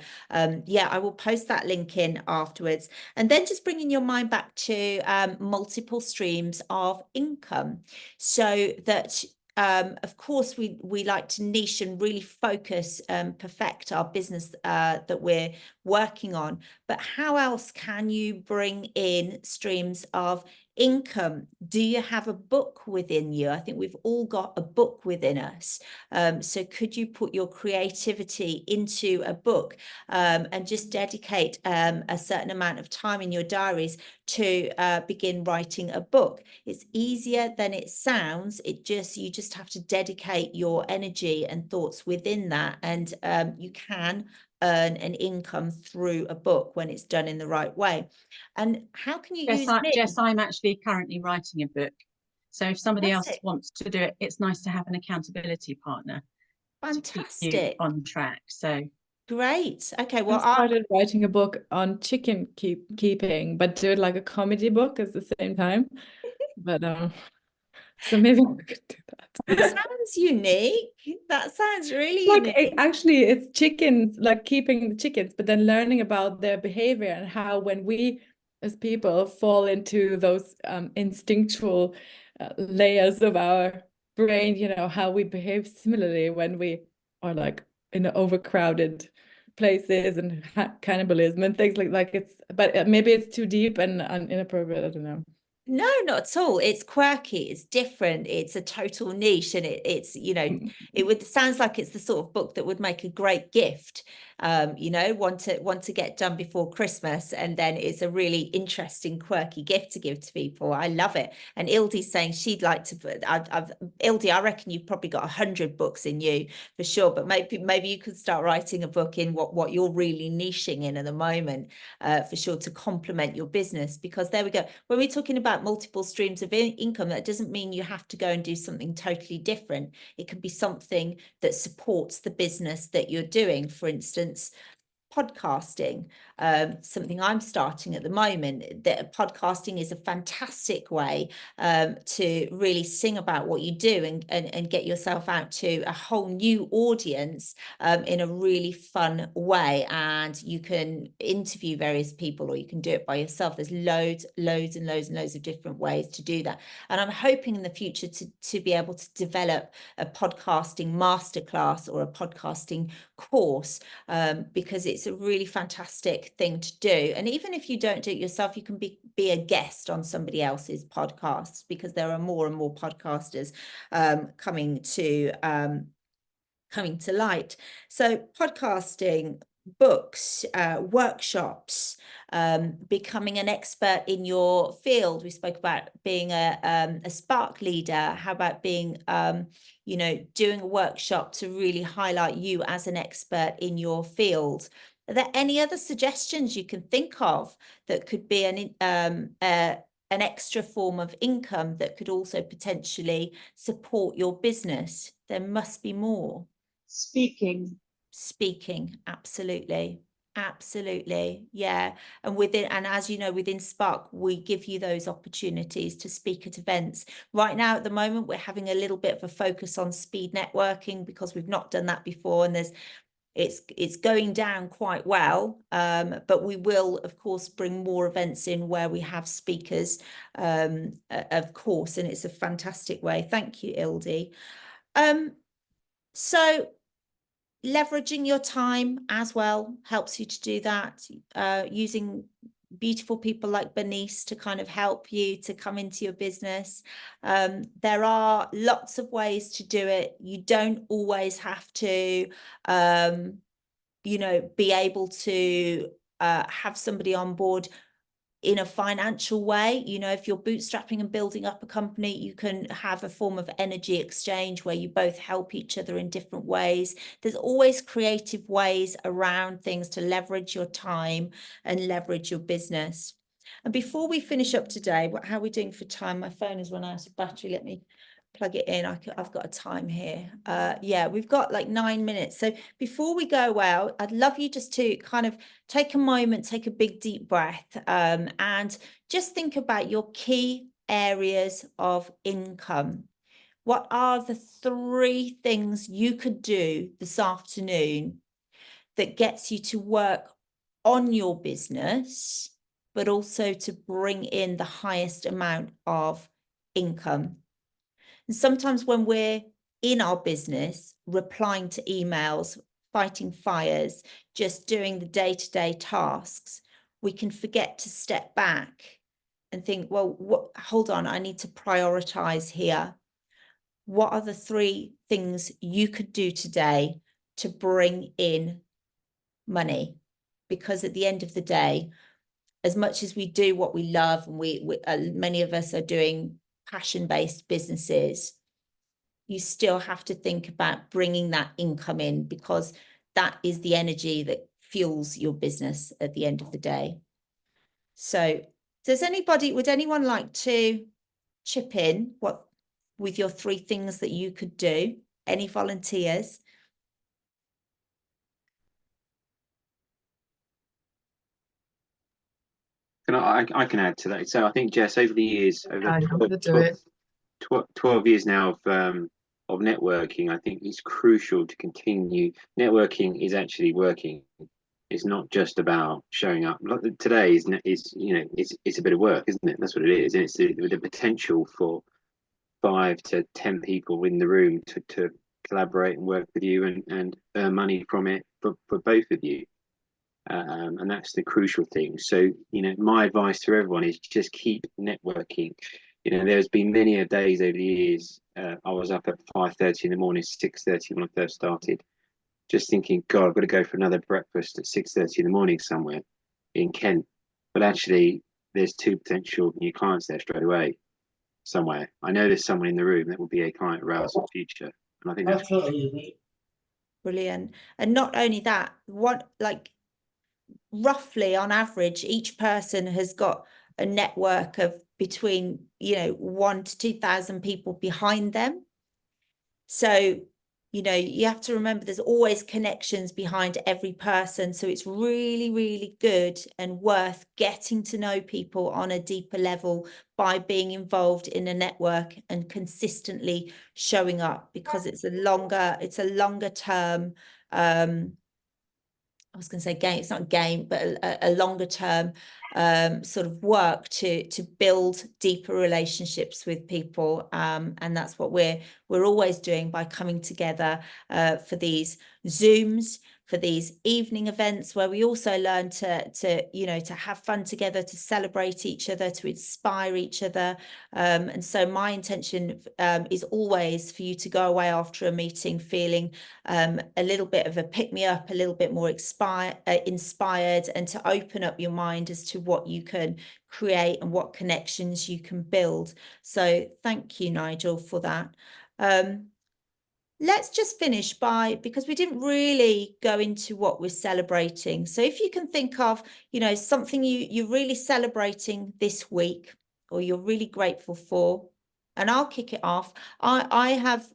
Speaker 1: yeah, I will post that link in afterwards. And then just bringing your mind back to multiple streams of income, so that of course we like to niche and really focus, perfect our business that we're working on. But how else can you bring in streams of income? Do you have a book within you? I think we've all got a book within us. So could you put your creativity into a book, and just dedicate a certain amount of time in your diaries to begin writing a book? It's easier than it sounds. You just have to dedicate your energy and thoughts within that, and you can earn an income through a book when it's done in the right way. And how can you use me?
Speaker 9: Jess, I'm actually currently writing a book. So if somebody else wants to do it, it's nice to have an accountability partner.
Speaker 1: Fantastic.
Speaker 9: To keep you on track. So
Speaker 1: great. Okay, well,
Speaker 2: I started writing a book on chicken keeping, but do it like a comedy book at the same time. But so maybe I could do that.
Speaker 1: That sounds unique. That sounds really unique.
Speaker 2: Actually, it's chickens, like keeping the chickens, but then learning about their behavior and how when we as people fall into those instinctual layers of our brain, you know, how we behave similarly when we are like in overcrowded places and cannibalism and things like it's, but maybe it's too deep and inappropriate. I don't know.
Speaker 1: No, not at all. It's quirky, it's different, it's a total niche, and it's, you know, it sounds like it's the sort of book that would make a great gift. You know, want to get done before Christmas, and then it's a really interesting, quirky gift to give to people. I love it. And Ildi's saying she'd like to put. Ildi, I reckon you've probably got 100 books in you for sure. But maybe you could start writing a book in what you're really niching in at the moment, for sure, to complement your business. Because there we go. When we're talking about multiple streams of income, that doesn't mean you have to go and do something totally different. It can be something that supports the business that you're doing. For instance, podcasting, something I'm starting at the moment. That podcasting is a fantastic way to really sing about what you do and get yourself out to a whole new audience in a really fun way. And you can interview various people, or you can do it by yourself. There's loads of different ways to do that. And I'm hoping in the future to be able to develop a podcasting masterclass or a podcasting course, because it's a really fantastic thing to do. And even if you don't do it yourself, you can be a guest on somebody else's podcasts, because there are more and more podcasters coming to light. So podcasting, books, workshops, becoming an expert in your field. We spoke about being a Spark leader. How about being, you know, doing a workshop to really highlight you as an expert in your field? Are there any other suggestions you can think of that could be an extra form of income that could also potentially support your business? There must be more. Speaking, absolutely. Yeah. And as you know, within Spark, we give you those opportunities to speak at events. Right now, at the moment, we're having a little bit of a focus on speed networking, because we've not done that before, and it's going down quite well. But we will, of course, bring more events in where we have speakers, of course, and it's a fantastic way. Thank you, Ildi. So leveraging your time as well helps you to do that, using beautiful people like Bernice to kind of help you to come into your business. There are lots of ways to do it. You don't always have to, you know, be able to have somebody on board in a financial way. You know, if you're bootstrapping and building up a company, you can have a form of energy exchange where you both help each other in different ways. There's always creative ways around things to leverage your time and leverage your business. And before we finish up today, how are we doing for time? My phone has run out of battery. Let me plug it in. I've got a time here. Yeah, we've got like 9 minutes. So before we go out, I'd love you just to kind of take a moment, take a big deep breath, and just think about your key areas of income. What are the 3 things you could do this afternoon that gets you to work on your business, but also to bring in the highest amount of income? And sometimes when we're in our business, replying to emails, fighting fires, just doing the day-to-day tasks, we can forget to step back and think, well, hold on, I need to prioritize here. What are the 3 things you could do today to bring in money? Because at the end of the day, as much as we do what we love, and many of us are doing passion-based businesses, you still have to think about bringing that income in, because that is the energy that fuels your business at the end of the day. So would anyone like to chip in with your 3 things that you could do? Any volunteers?
Speaker 8: I can add to that. So I think, Jess, over the years, over
Speaker 6: I'm going to do it.
Speaker 8: 12 years now of networking, I think it's crucial to continue. Networking is actually working. It's not just about showing up. Today is you know, it's a bit of work, isn't it? That's what it is. And it's the potential for 5 to 10 people in the room to collaborate and work with you and earn money from it for both of you. And that's the crucial thing. So, you know, my advice to everyone is just keep networking. You know, there's been many days over the years. I was up at 5:30 in the morning, 6:30 when I first started, just thinking, God, I've got to go for another breakfast at 6:30 in the morning somewhere in Kent. But actually, there's 2 potential new clients there straight away somewhere. I know there's someone in the room that will be a client of ours in the future. And I think that's
Speaker 1: Brilliant. And not only that, roughly on average, each person has got a network of between, you know, 1 to 2,000 people behind them. So, you know, you have to remember there's always connections behind every person. So it's really, really good and worth getting to know people on a deeper level by being involved in a network and consistently showing up, because it's a longer term, I was going to say game, it's not a game, but a longer term sort of work to build deeper relationships with people. And that's what we're always doing by coming together for these Zooms, for these evening events where we also learn to you know, to have fun together, to celebrate each other, to inspire each other. And so my intention is always for you to go away after a meeting feeling a little bit of a pick-me-up, a little bit more inspired, and to open up your mind as to what you can create and what connections you can build. So thank you, Nigel, for that. Let's just finish because we didn't really go into what we're celebrating. So if you can think of, you know, something you're really celebrating this week or you're really grateful for, and I'll kick it off. I have,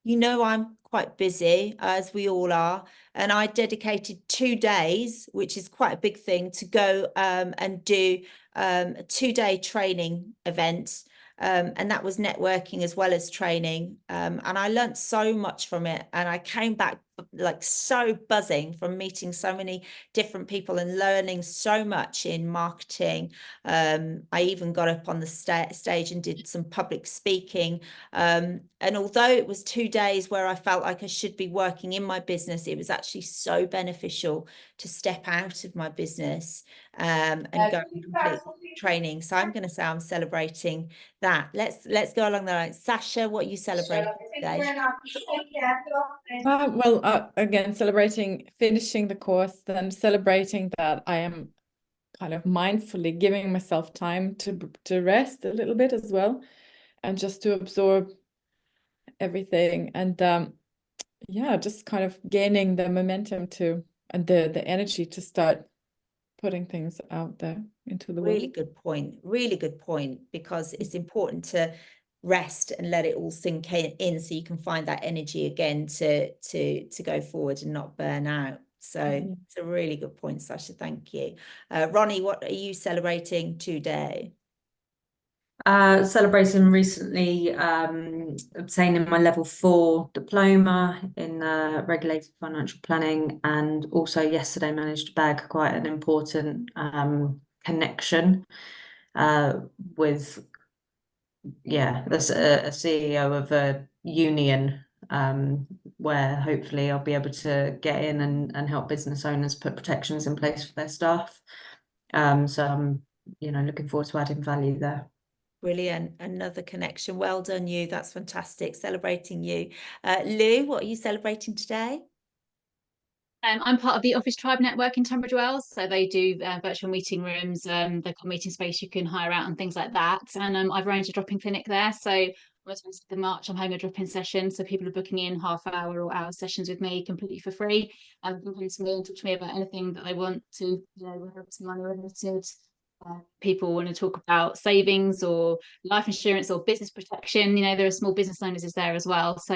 Speaker 1: you know, I'm quite busy, as we all are, and I dedicated 2 days, which is quite a big thing, to go and do a 2-day training event. And that was networking as well as training. And I learned so much from it. And I came back like so buzzing from meeting so many different people and learning so much in marketing. I even got up on the stage and did some public speaking. And although it was 2 days where I felt like I should be working in my business, it was actually so beneficial to step out of my business and go and complete training. So I'm going to say I'm celebrating that. Let's go along the line. Sasha, what are you celebrating today?
Speaker 2: Again, celebrating finishing the course, then celebrating that I am kind of mindfully giving myself time to rest a little bit as well, and just to absorb everything, and yeah, just kind of gaining the momentum to and the energy to start putting things out there into the
Speaker 1: Really
Speaker 2: world.
Speaker 1: good point. Really good point, because it's important to rest and let it all sink in so you can find that energy again to go forward and not burn out. So it's a really good point, Sasha. Thank you. Ronnie, what are you celebrating today?
Speaker 3: Celebrating recently obtaining my level 4 diploma in regulated financial planning, and also yesterday managed to bag quite an important connection with there's a CEO of a union where hopefully I'll be able to get in and help business owners put protections in place for their staff. So I'm looking forward to adding value there.
Speaker 1: Brilliant. Another connection. Well done, you. That's fantastic. Celebrating you. Lou, what are you celebrating today?
Speaker 4: I'm part of the Office Tribe network in Tunbridge Wells, so they do virtual meeting rooms. They've got meeting space you can hire out and things like that. And I've arranged a drop-in clinic there. So on the 20th of March, I'm having a drop-in session. So people are booking in half-hour or hour sessions with me completely for free. And they can come to me and talk to me about anything that they want to, whether it's money related. People want to talk about savings or life insurance or business protection. There are small business owners is there as well. So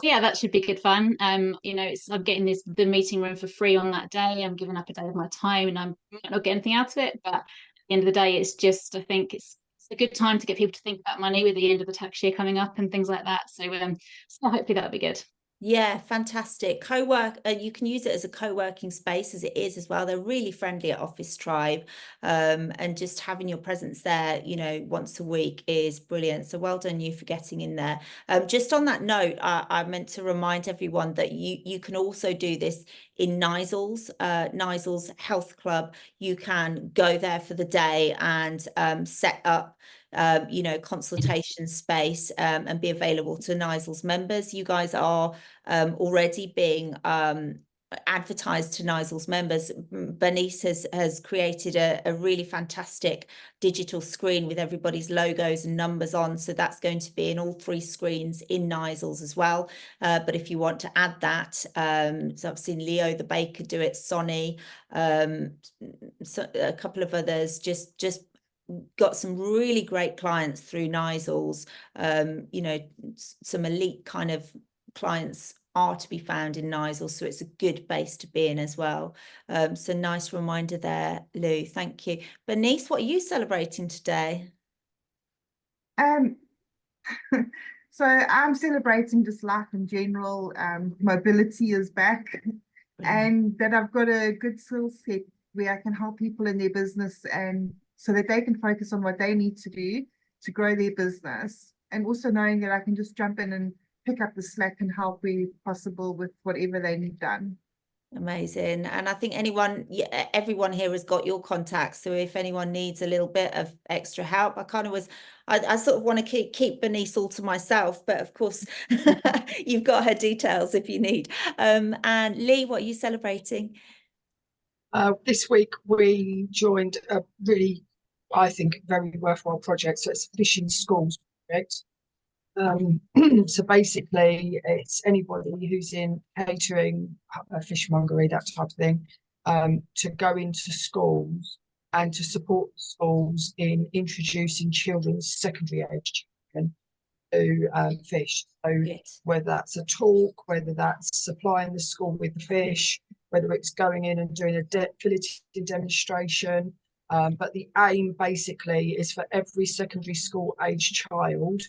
Speaker 4: yeah, that should be good fun. I'm getting the meeting room for free on that day. I'm giving up a day of my time, and I might not get anything out of it, but at the end of the day, it's just, I think it's a good time to get people to think about money with the end of the tax year coming up and things like that. So hopefully that'll be good.
Speaker 1: Yeah, fantastic. Co-work, you can use it as a co-working space as it is as well. They're really friendly at Office Tribe, and just having your presence there, once a week is brilliant. So well done you for getting in there. Just on that note, I meant to remind everyone that you can also do this in Nisel's Health Club. You can go there for the day and set up consultation space and be available to Nisel's members. You guys are already being advertised to Nisel's members. Bernice has created a really fantastic digital screen with everybody's logos and numbers on. So that's going to be in all 3 screens in Nisel's as well. But if you want to add that, so I've seen Leo the baker do it, Sonny, so a couple of others, just got some really great clients through Nisel's. Some elite kind of clients are to be found in Nisel, so it's a good base to be in as well. So nice reminder there, Lou. Thank you. Bernice, what are you celebrating today?
Speaker 5: So I'm celebrating just life in general. Mobility is back, and that I've got a good skill set where I can help people in their business, and so that they can focus on what they need to do to grow their business, and also knowing that I can just jump in and pick up the slack and help where possible with whatever they need done.
Speaker 1: Amazing. And I think everyone here has got your contacts. So if anyone needs a little bit of extra help, I sort of want to keep Bernice all to myself, but of course you've got her details if you need. And Lee, what are you celebrating?
Speaker 6: This week we joined a really, I think, very worthwhile project. So it's a Fish in Schools project. So basically it's anybody who's in catering, fishmongery, that type of thing, to go into schools and to support schools in introducing children's secondary age children to fish. So yes, whether that's a talk, whether that's supplying the school with the fish, whether it's going in and doing a filleting demonstration. But the aim basically is for every secondary school age child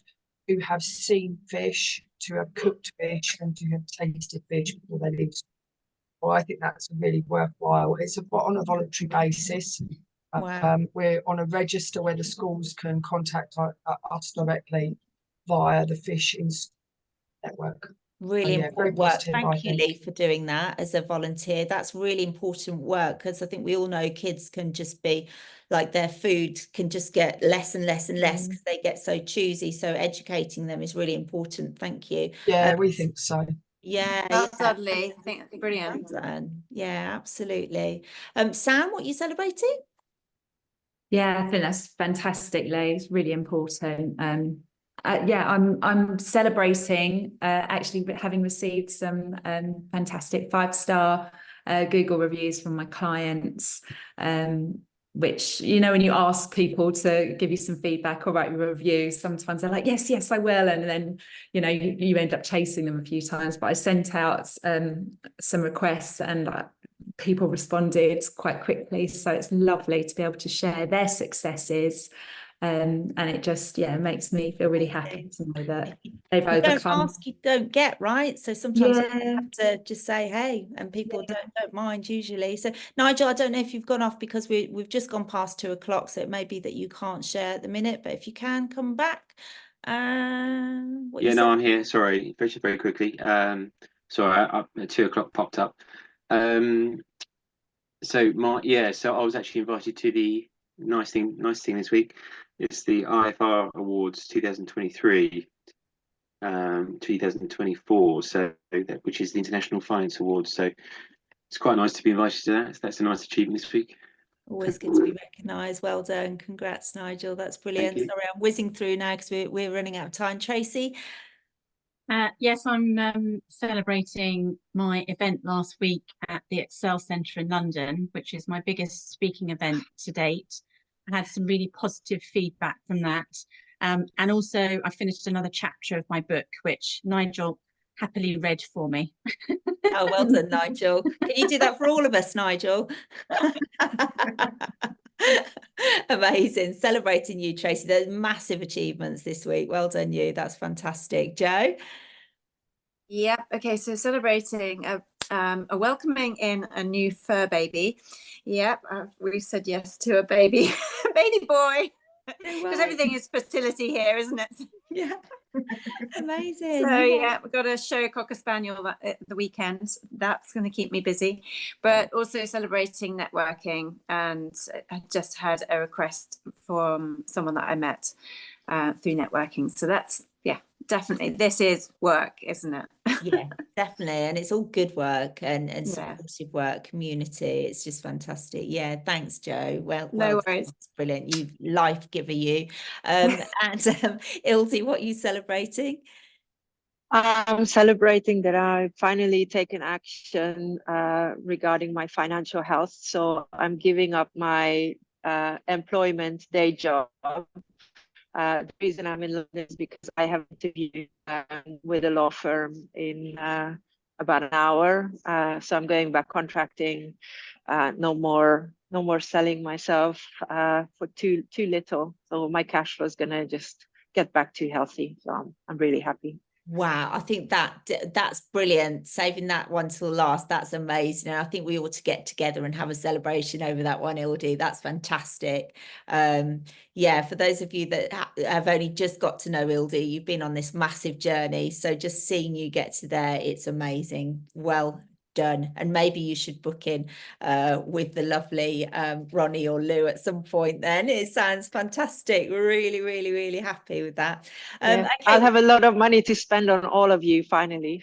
Speaker 6: who have seen fish to have cooked fish and to have tasted fish before they leave. Well, I think that's really worthwhile. It's on a voluntary basis.
Speaker 1: Wow.
Speaker 6: We're on a register where the schools can contact us directly via the Fish in network.
Speaker 1: Really
Speaker 6: yeah, very
Speaker 1: important work.
Speaker 6: positive, I
Speaker 1: Thank you,
Speaker 6: think.
Speaker 1: Lee, for doing that as a volunteer. That's really important work, because I think we all know kids can just be like, their food can just get less and less and less because they get so choosy. So educating them is really important. Thank you.
Speaker 6: Yeah, we think so.
Speaker 1: Yeah,
Speaker 10: Well
Speaker 1: yeah.
Speaker 10: done, Lee. I think that's brilliant.
Speaker 1: Well done. Yeah, absolutely. Sam, what are you celebrating?
Speaker 7: Yeah, I think that's fantastic, Lee. It's really important. Yeah, I'm celebrating actually having received some fantastic 5-star Google reviews from my clients, which, you know, when you ask people to give you some feedback or write a review, sometimes they're like, yes, I will. And then, you know, you end up chasing them a few times. But I sent out some requests, and people responded quite quickly. So it's lovely to be able to share their successes. And it just, makes me feel really happy to know that they've
Speaker 1: You don't
Speaker 7: overcome.
Speaker 1: ask, you don't get, right? So sometimes you
Speaker 7: Yeah.
Speaker 1: have to just say, hey, and people don't mind usually. So Nigel, I don't know if you've gone off, because we've just gone past 2 o'clock, so it may be that you can't share at the minute, but if you can come back.
Speaker 8: Yeah, no, I'm here. Sorry, very quickly. Sorry, 2 o'clock popped up. So I was actually invited to the nice thing this week. It's the IFR Awards 2023, 2024. So which is the International Finance Awards. So it's quite nice to be invited to that. So that's a nice achievement this week.
Speaker 1: Always good to be recognised. Well done. Congrats, Nigel. That's brilliant. Sorry, I'm whizzing through now because we're running out of time. Tracy?
Speaker 9: Yes, I'm celebrating my event last week at the Excel Centre in London, which is my biggest speaking event to date. I had some really positive feedback from that. And also I finished another chapter of my book, which Nigel happily read for me.
Speaker 1: Oh, well done, Nigel. Can you do that for all of us, Nigel? Amazing. Celebrating you, Tracy. There's massive achievements this week. Well done, you. That's fantastic. Joe?
Speaker 10: Yep. Okay. So celebrating a welcoming in a new fur baby. Yep. We said yes to a baby boy, because everything is fertility here, isn't it?
Speaker 1: Yeah. Amazing.
Speaker 10: So yeah, we've got a show Cocker Spaniel at the weekend. That's going to keep me busy, but also celebrating networking. And I just had a request from someone that I met through networking. So that's, definitely, this is work, isn't it?
Speaker 1: Yeah, definitely. And it's all good work and supportive work, community. It's just fantastic. Yeah, thanks, Joe. Well,
Speaker 10: No worries.
Speaker 1: It's brilliant. You life giver, you. And Ilse, what are you celebrating?
Speaker 11: I'm celebrating that I've finally taken action regarding my financial health. So I'm giving up my employment day job. The reason I'm in London is because I have an interview with a law firm in about an hour. So I'm going back contracting. No more selling myself for too little. So my cash flow is gonna just get back to healthy. So I'm really happy.
Speaker 1: Wow, I think that's brilliant. Saving that one till last, that's amazing. And I think we ought to get together and have a celebration over that one, Ildi. That's fantastic. Yeah, for those of you that have only just got to know Ildi, you've been on this massive journey. So just seeing you get to there, it's amazing. Well done. And maybe you should book in with the lovely Ronnie or Lou at some point then. It sounds fantastic. We're really, really, really happy with that.
Speaker 11: Okay. I'll have a lot of money to spend on all of you finally.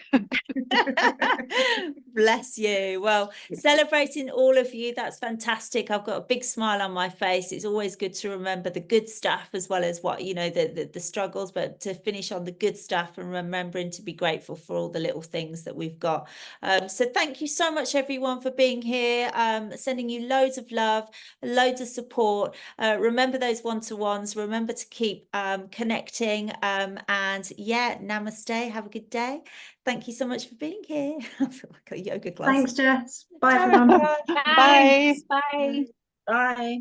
Speaker 1: Bless you. Well, celebrating all of you, that's fantastic. I've got a big smile on my face. It's always good to remember the good stuff as well as what, the struggles, but to finish on the good stuff and remembering to be grateful for all the little things that we've got. So thank you so much, everyone, for being here. Sending you loads of love, loads of support. Remember those one-to-ones. Remember to keep connecting. And namaste. Have a good day. Thank you so much for being here. I feel like a yoga class.
Speaker 3: Thanks, Jess. Bye, everyone.
Speaker 11: Bye.
Speaker 4: Bye.
Speaker 3: Bye.
Speaker 1: Bye.